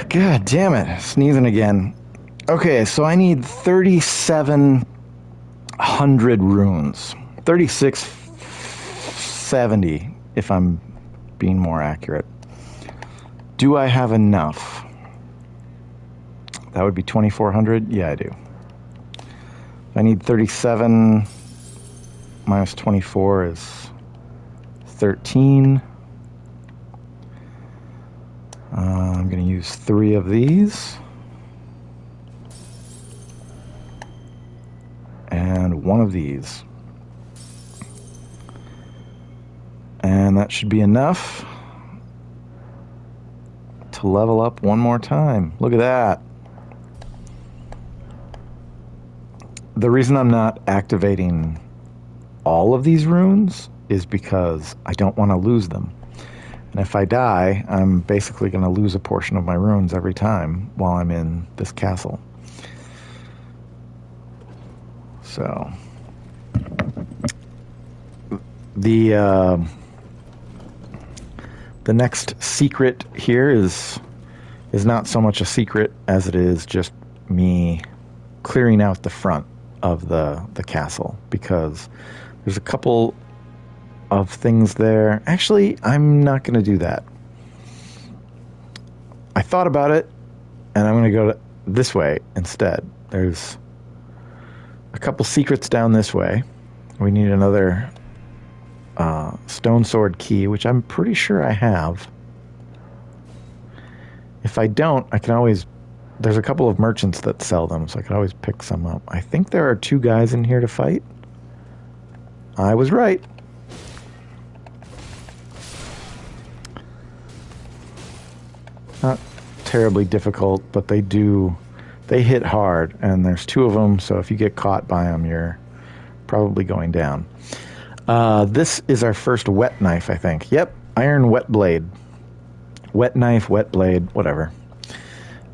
God damn it. Sneezing again. Okay, so I need 3,700 runes. 3,670, if I'm being more accurate. Do I have enough? That would be 2,400? Yeah, I do. I need 37 minus 24 is 13. I'm going to use 3 of these. And 1 of these. And that should be enough to level up one more time. Look at that. The reason I'm not activating all of these runes is because I don't want to lose them. And if I die, I'm basically going to lose a portion of my runes every time while I'm in this castle. So the next secret here is not so much a secret as it is just me clearing out the front of the castle, because there's a couple of things there. Actually, I'm not going to do that. I thought about it, and I'm going to go this way instead. There's a couple secrets down this way. We need another stone sword key, which I'm pretty sure I have. If I don't, I can always... There's a couple of merchants that sell them, so I can always pick some up. I think there are 2 guys in here to fight. I was right. Not terribly difficult, but they hit hard, and there's 2 of them, so if you get caught by them, you're probably going down. This is our first wet knife, I think. Yep, iron wet blade. Wet knife, wet blade, whatever.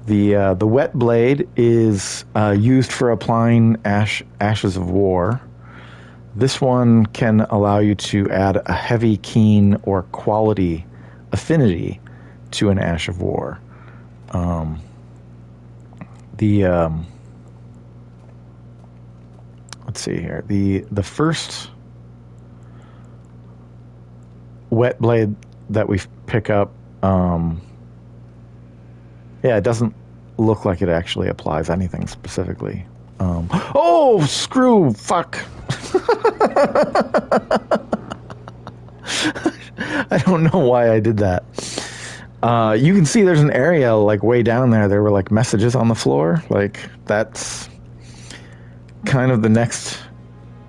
The wet blade is used for applying ashes of war. This one can allow you to add a heavy, keen, or quality affinity to an ash of war. Let's see here. The first wet blade that we pick up, yeah, it doesn't look like it actually applies anything specifically. Oh, screw, fuck. I don't know why I did that. You can see there's an area like way down there. There were like messages on the floor. Like that's kind of the next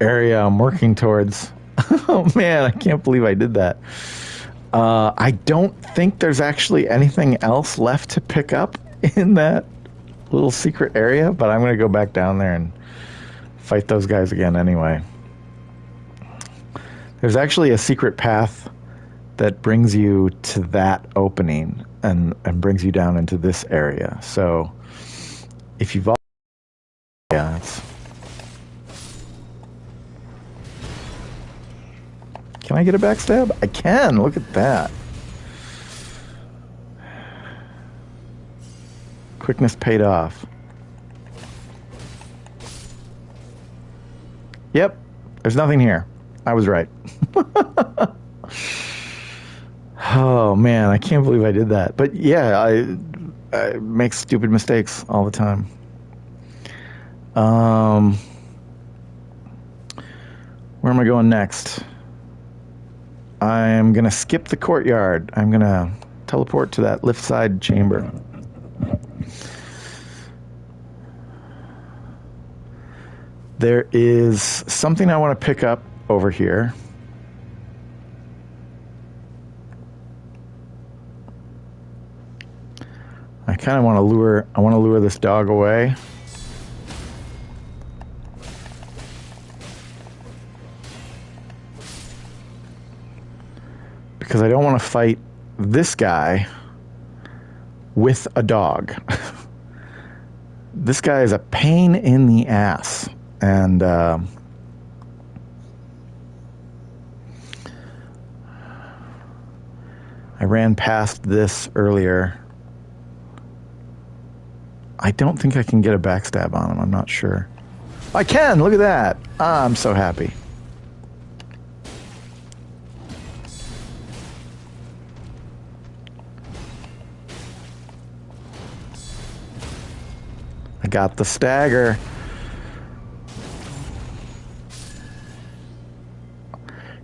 area I'm working towards. Oh man, I can't believe I did that. I don't think there's actually anything else left to pick up in that little secret area, but I'm going to go back down there and fight those guys again anyway. There's actually a secret path that brings you to that opening and brings you down into this area. So if you've... Yeah, Can I get a backstab? I can. Look at that. Quickness paid off. Yep. There's nothing here. I was right. Oh, man. I can't believe I did that. But yeah, I make stupid mistakes all the time. Where am I going next? I'm going to skip the courtyard. I'm going to teleport to that lift side chamber. There is something I want to pick up over here. I kind of want to lure this dog away. Because I don't want to fight this guy with a dog. This guy is a pain in the ass. And I ran past this earlier. I don't think I can get a backstab on him. I'm not sure. I can! Look at that! Ah, I'm so happy. I got the stagger.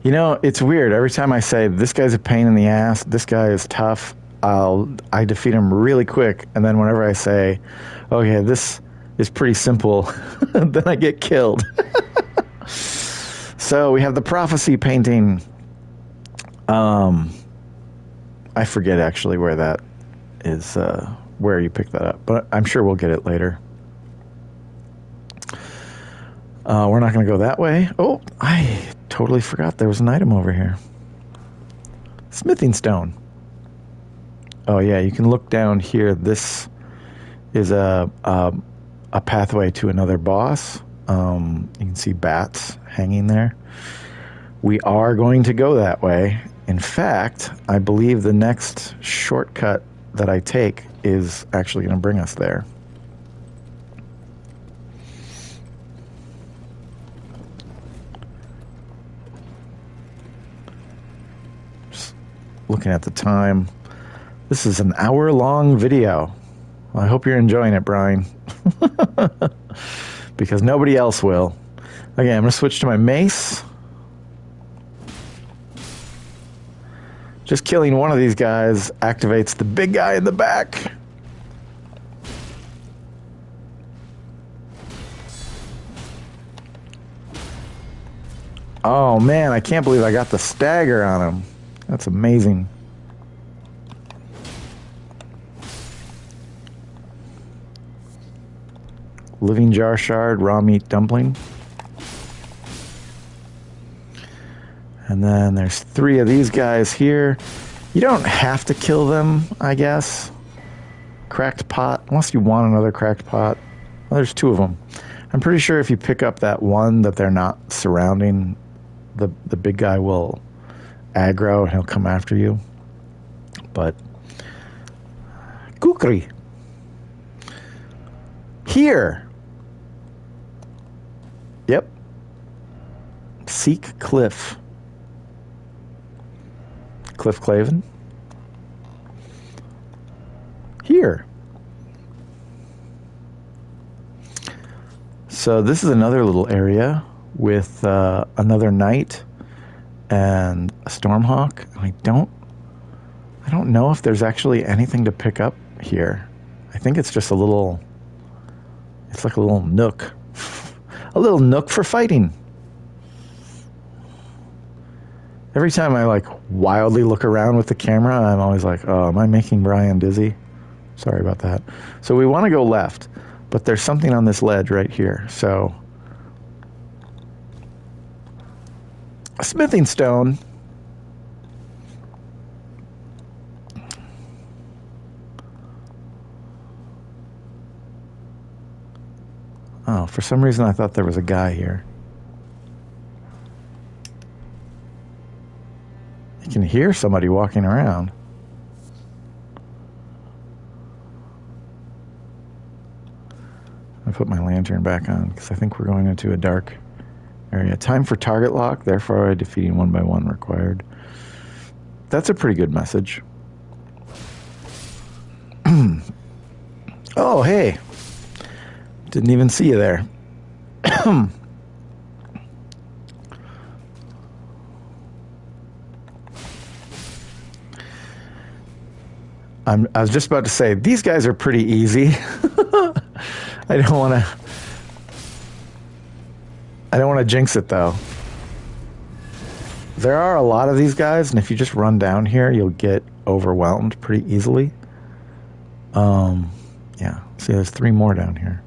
You know, it's weird. Every time I say, this guy's a pain in the ass, this guy is tough, I defeat him really quick. And then whenever I say, okay, this is pretty simple, then I get killed. So we have the prophecy painting. I forget actually where that is, where you pick that up. But I'm sure we'll get it later. We're not going to go that way. Oh, I totally forgot there was an item over here. Smithing stone. Oh yeah, you can look down here. This is a pathway to another boss. You can see bats hanging there. We are going to go that way. In fact, I believe the next shortcut that I take is actually going to bring us there. Looking at the time, this is an hour-long video. Well, I hope you're enjoying it, Brian. Because nobody else will. Okay, I'm going to switch to my mace. Just killing one of these guys activates the big guy in the back. Oh, man, I can't believe I got the stagger on him. That's amazing. Living jar shard, raw meat dumpling. And then there's 3 of these guys here. You don't have to kill them, I guess. Cracked pot, unless you want another cracked pot. Well, there's 2 of them. I'm pretty sure if you pick up that one that they're not surrounding, the big guy will aggro and he'll come after you. But Kukri. Here. Yep. Seek Cliff. Cliff Claven. Here. So this is another little area with another knight and a Stormhawk. I don't know if there's actually anything to pick up here. I think it's just a little, it's like a little nook. A little nook for fighting. Every time I like wildly look around with the camera, I'm always like, oh, am I making Brian dizzy? Sorry about that. So we want to go left, but there's something on this ledge right here. So a smithing stone. Oh, for some reason I thought there was a guy here. You can hear somebody walking around. I put my lantern back on because I think we're going into a dark area. Time for target lock, therefore defeating 1 by 1 required. That's a pretty good message. Oh, hey. Didn't even see you there. I was just about to say, these guys are pretty easy. I don't want to jinx it, though. There are a lot of these guys, and if you just run down here, you'll get overwhelmed pretty easily. Yeah. See, there's 3 more down here.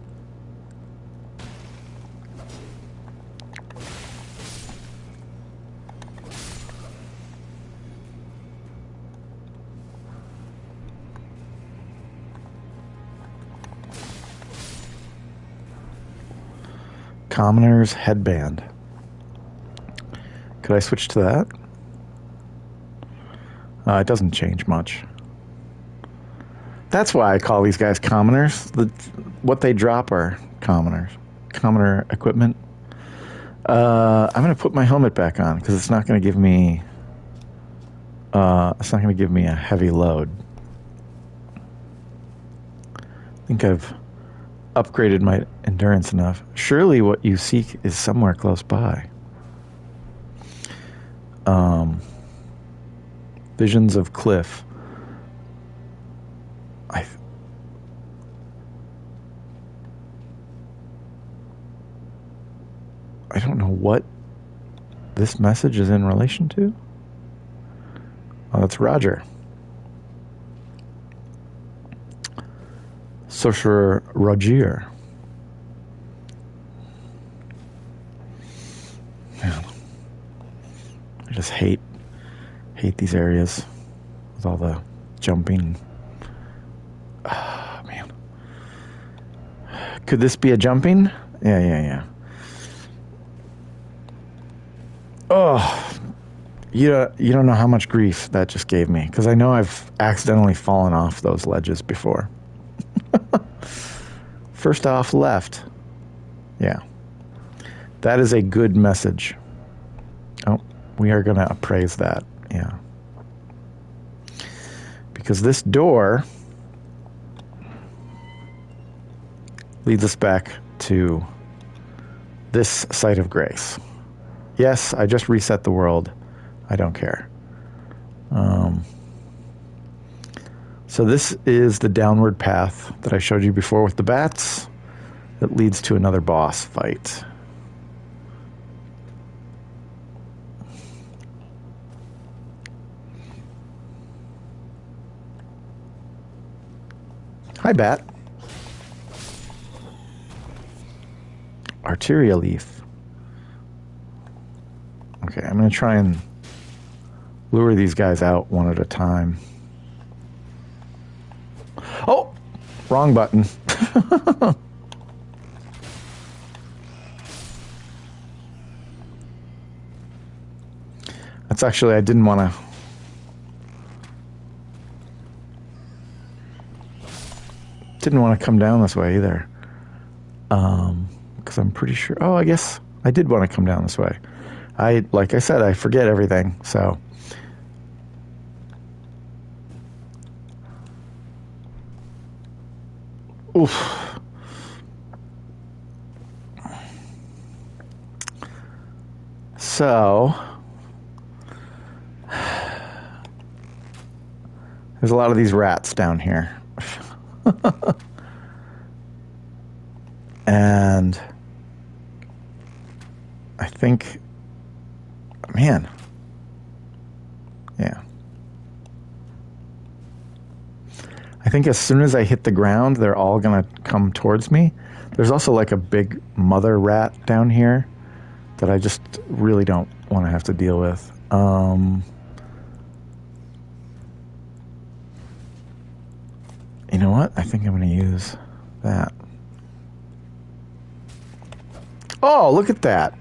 Commoner's headband. Could I switch to that? It doesn't change much. That's why I call these guys commoners. What they drop are commoners. Commoner equipment. I'm going to put my helmet back on because it's not going to give me. It's not going to give me a heavy load. I think I've upgraded my endurance enough. Surely what you seek is somewhere close by. Visions of Cliff. I don't know what this message is in relation to. Oh, that's Roger. Sorcerer Rogier. Man, I just hate these areas with all the jumping. Ah, man. Could this be a jumping? Yeah. Oh, you don't know how much grief that just gave me, because I know I've accidentally fallen off those ledges before. First off, left. Yeah. That is a good message. Oh, we are going to appraise that. Yeah. Because this door leads us back to this site of grace. Yes, I just reset the world. I don't care. So this is the downward path that I showed you before with the bats that leads to another boss fight. Hi, Bat. Arteria leaf. Okay, I'm going to try and lure these guys out one at a time. Oh! Wrong button. That's actually, I didn't want to come down this way either. Because I'm pretty sure, oh, I guess I did want to come down this way. Like I said, I forget everything, so. Oof. So, there's a lot of these rats down here. And I think, man, yeah. I think as soon as I hit the ground, they're all going to come towards me. There's also like a big mother rat down here that I just really don't want to have to deal with. You know what? I think I'm going to use that. Oh, look at that.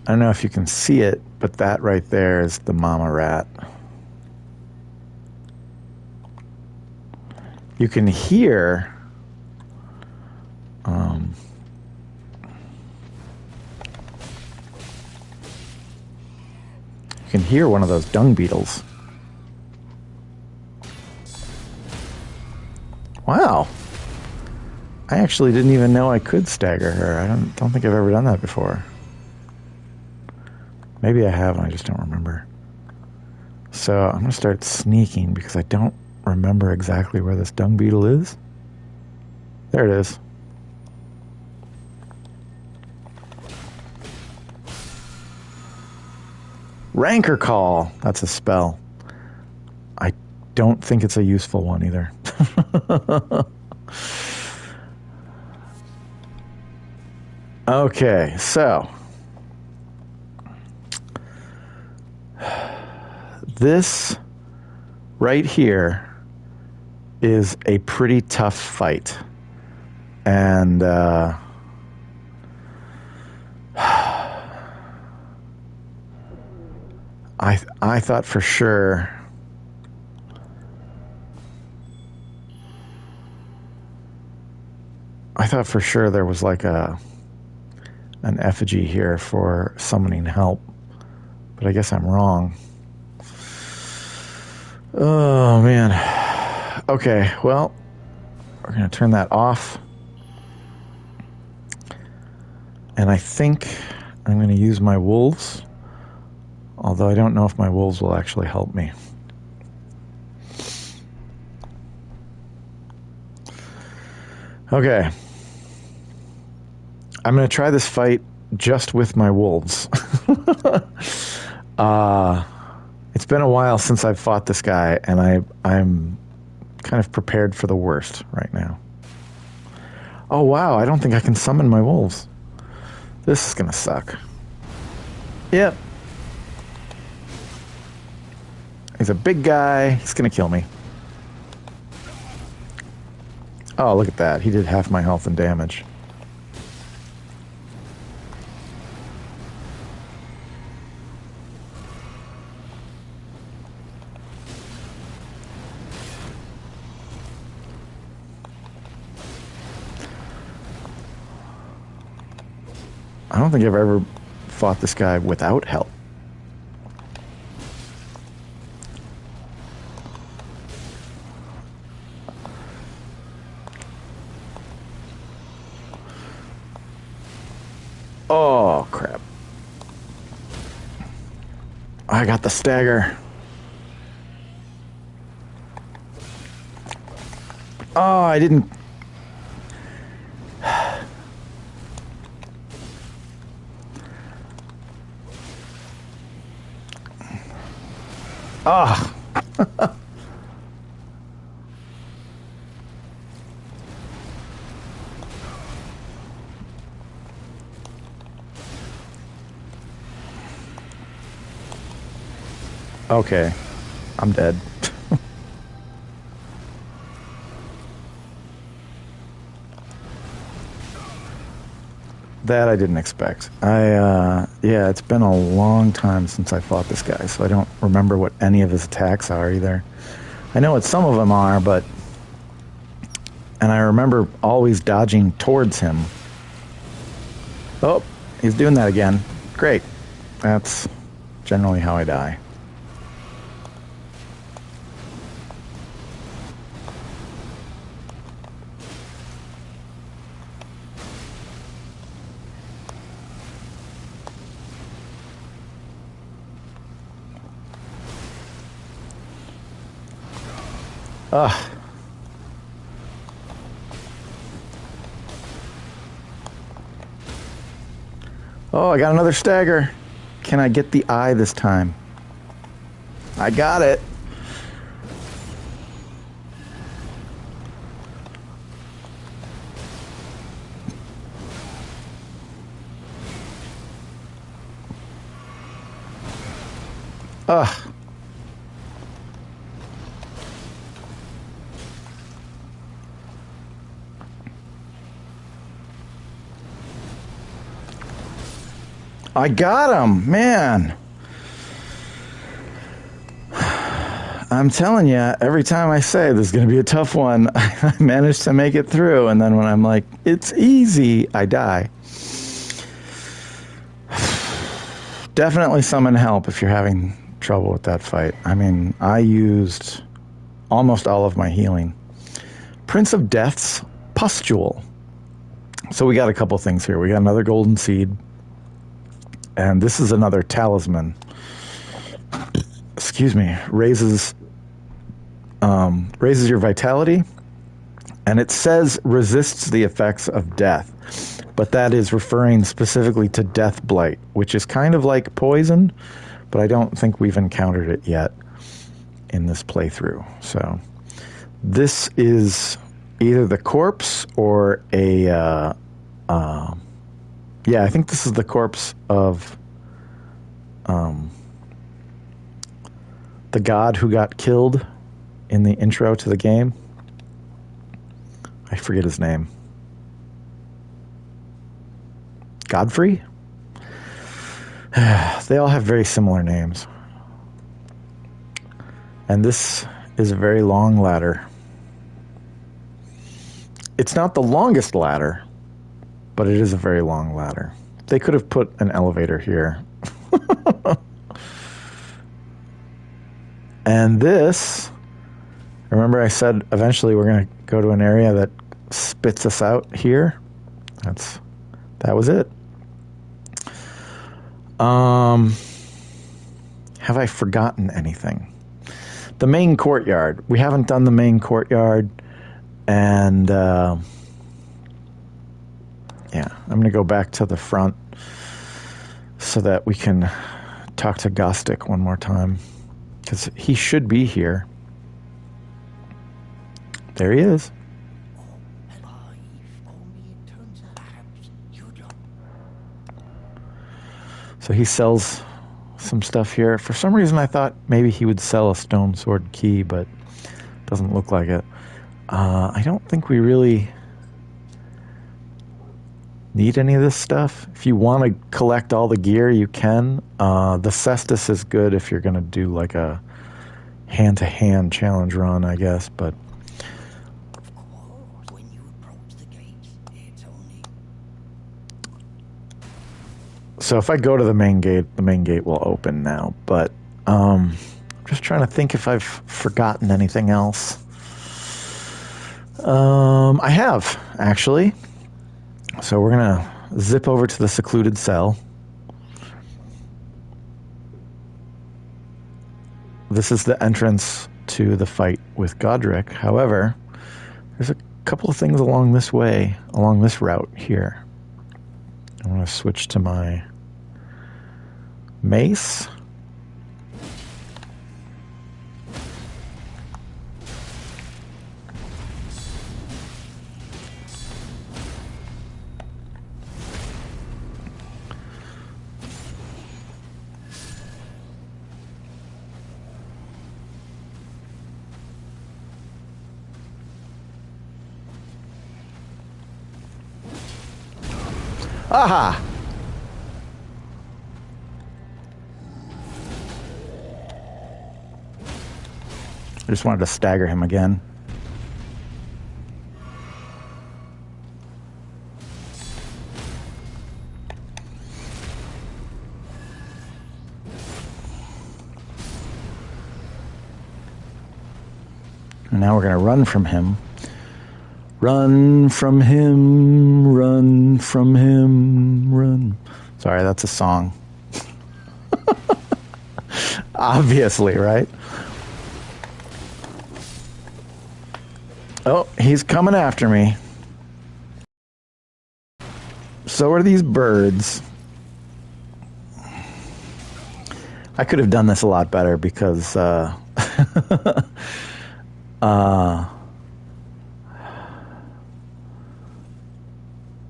I don't know if you can see it, but that right there is the mama rat. You can hear one of those dung beetles. Wow. I actually didn't even know I could stagger her. I don't think I've ever done that before. Maybe I have and I just don't remember. So I'm going to start sneaking because I don't remember exactly where this dung beetle is. There it is. Rancor Call. That's a spell. I don't think it's a useful one either. Okay, so this right here is a pretty tough fight. And I thought for sure there was like an effigy here for summoning help, but I guess I'm wrong. Oh man. Okay, well, we're gonna turn that off, and I think I'm gonna use my wolves, although I don't know if my wolves will actually help me. Okay. I'm going to try this fight just with my wolves. It's been a while since I've fought this guy, and I'm kind of prepared for the worst right now. Oh, wow, I don't think I can summon my wolves. This is going to suck. Yep. He's a big guy. He's going to kill me. Oh, look at that. He did half my health and damage. I don't think I've ever fought this guy without help. Oh, crap. I got the stagger. Oh, I didn't... Ah. Okay. I'm dead. That I didn't expect. Yeah, it's been a long time since I fought this guy, so I don't remember what any of his attacks are either. I know what some of them are, but... And I remember always dodging towards him. Oh, he's doing that again. Great. That's generally how I die. Ugh. Oh, I got another stagger. Can I get the eye this time? I got it. Ugh. I got him, man. I'm telling you, every time I say this is going to be a tough one, I manage to make it through. And then when I'm like, it's easy, I die. Definitely summon help if you're having trouble with that fight. I mean, I used almost all of my healing. Prince of Death's Pustule. So we got a couple things here. We got another golden seed. And this is another talisman. Excuse me. Raises your vitality. And it says resists the effects of death. But that is referring specifically to death blight, which is kind of like poison, but I don't think we've encountered it yet in this playthrough. So this is either the corpse or a... yeah, I think this is the corpse of the god who got killed in the intro to the game. I forget his name. Godfrey? They all have very similar names. And this is a very long ladder. It's not the longest ladder, but it is a very long ladder. They could have put an elevator here. And this, remember I said eventually we're going to go to an area that spits us out here? That was it. Have I forgotten anything? The main courtyard. We haven't done the main courtyard. And, yeah, I'm going to go back to the front so that we can talk to Godrick one more time. Because he should be here. There he is. So he sells some stuff here. For some reason, I thought maybe he would sell a stone sword key, but doesn't look like it. I don't think we really need any of this stuff. If you want to collect all the gear, you can. The cestus is good if you're going to do like a hand-to-hand challenge run, I guess, but... So if I go to the main gate will open now, but I'm just trying to think if I've forgotten anything else. I have, actually. So we're going to zip over to the secluded cell. This is the entrance to the fight with Godrick. However, there's a couple of things along this way, along this route here. I'm going to switch to my mace. Aha! I just wanted to stagger him again. And now we're going to run from him. Run from him, run from him, run. Sorry, that's a song. Obviously, right? Oh, he's coming after me. So are these birds. I could have done this a lot better because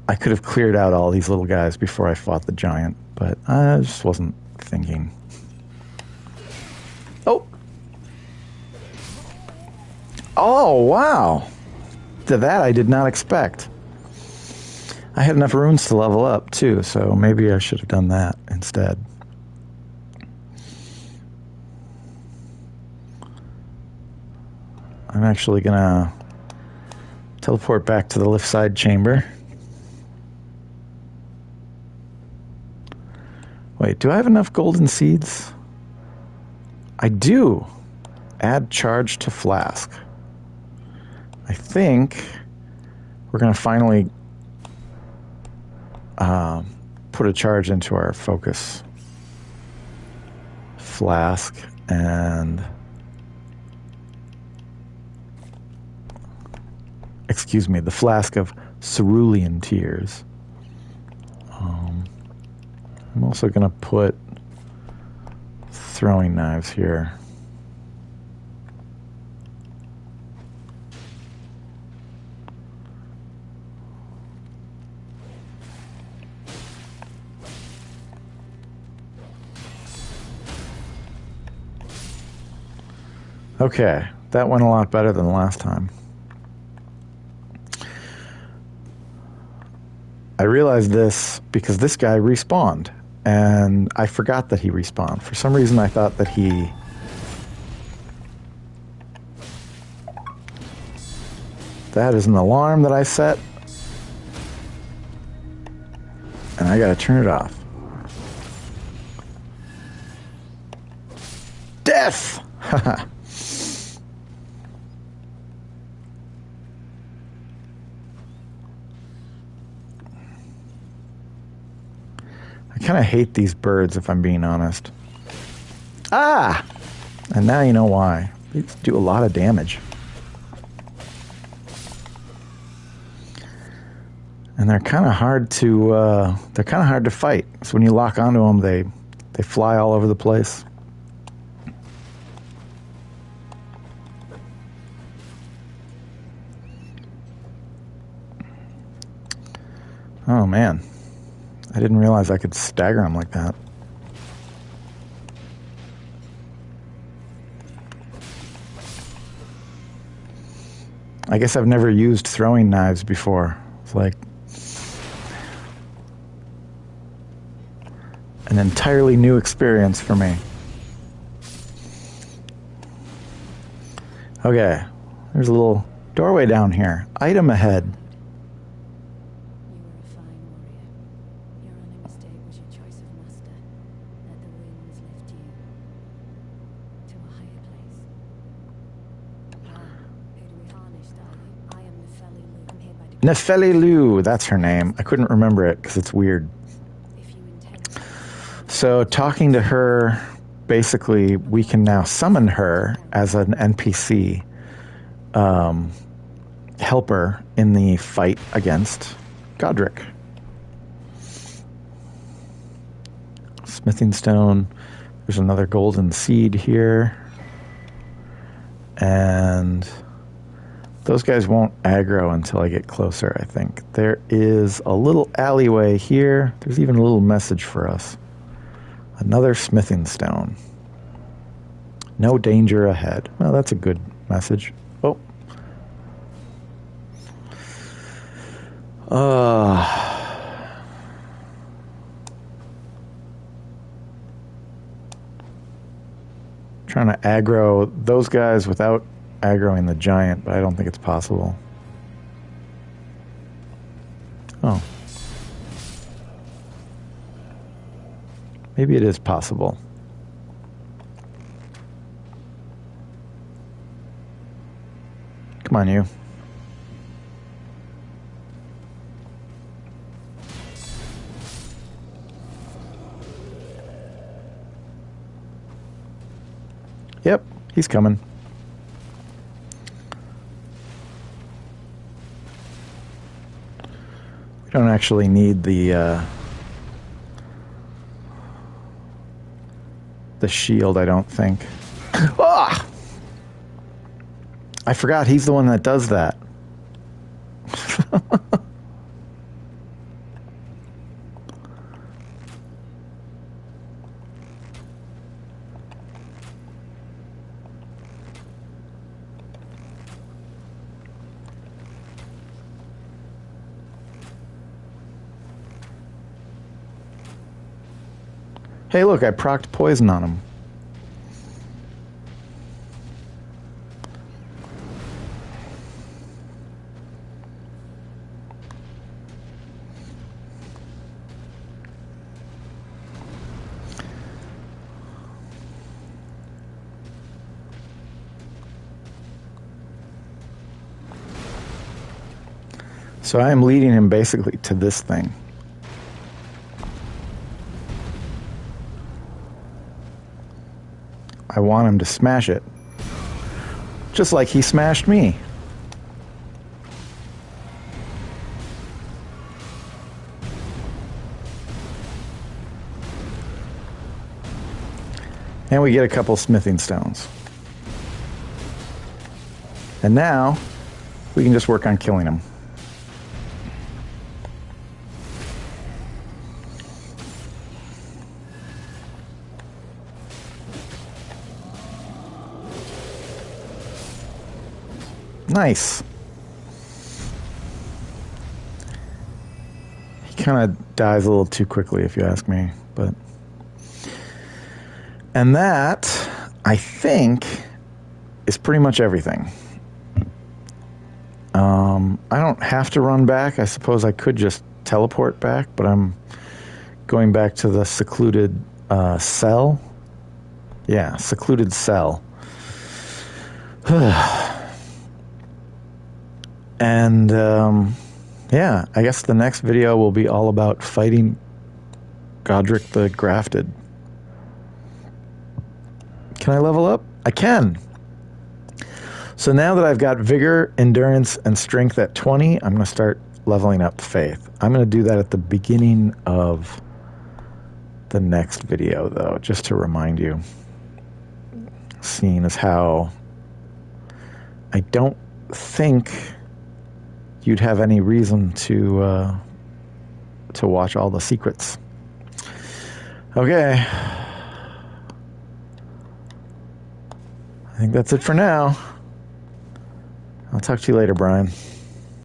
I could have cleared out all these little guys before I fought the giant, but I just wasn't thinking. Oh! Oh, wow! To that I did not expect. I had enough runes to level up, too, so maybe I should have done that instead. I'm actually gonna teleport back to the lift side chamber. Wait, do I have enough golden seeds? I do. Add charge to flask. I think we're going to finally put a charge into our focus flask and... Excuse me, the flask of cerulean tears. I'm also going to put throwing knives here. Okay, that went a lot better than last time. I realized this because this guy respawned, and I forgot that he respawned. For some reason, I thought that he... That is an alarm that I set, and I gotta turn it off. Death! Haha. I kind of hate these birds, if I'm being honest. Ah! And now you know why. They do a lot of damage. And they're kind of hard to fight. So when you lock onto them, they fly all over the place. Oh man. I didn't realize I could stagger them like that. I guess I've never used throwing knives before. It's like an entirely new experience for me. Okay, there's a little doorway down here. Item ahead. Nefelelu, that's her name. I couldn't remember it because it's weird. So talking to her, basically, we can now summon her as an NPC helper in the fight against Godrick. Smithing stone. There's another golden seed here. And those guys won't aggro until I get closer, I think. There is a little alleyway here. There's even a little message for us. Another smithing stone. No danger ahead. Well, that's a good message. Oh. Trying to aggro those guys without aggroing the giant, but I don't think it's possible. Oh. Maybe it is possible. Come on, you. Yep, he's coming. We don't actually need the shield, I don't think. Ah! I forgot he's the one that does that. Hey, look, I procced poison on him. So I am leading him basically to this thing. I want him to smash it. Just like he smashed me. And we get a couple smithing stones. And now, we can just work on killing him. Nice. He kind of dies a little too quickly, if you ask me. But and that, I think, is pretty much everything. I don't have to run back. I suppose I could just teleport back, but I'm going back to the secluded cell. Yeah, secluded cell. And, yeah, I guess the next video will be all about fighting Godrick the Grafted. Can I level up? I can. So now that I've got vigor, endurance, and strength at 20, I'm going to start leveling up faith. I'm going to do that at the beginning of the next video, though, just to remind you. Seeing as how I don't think you'd have any reason to watch all the secrets. Okay. I think that's it for now. I'll talk to you later, Brian.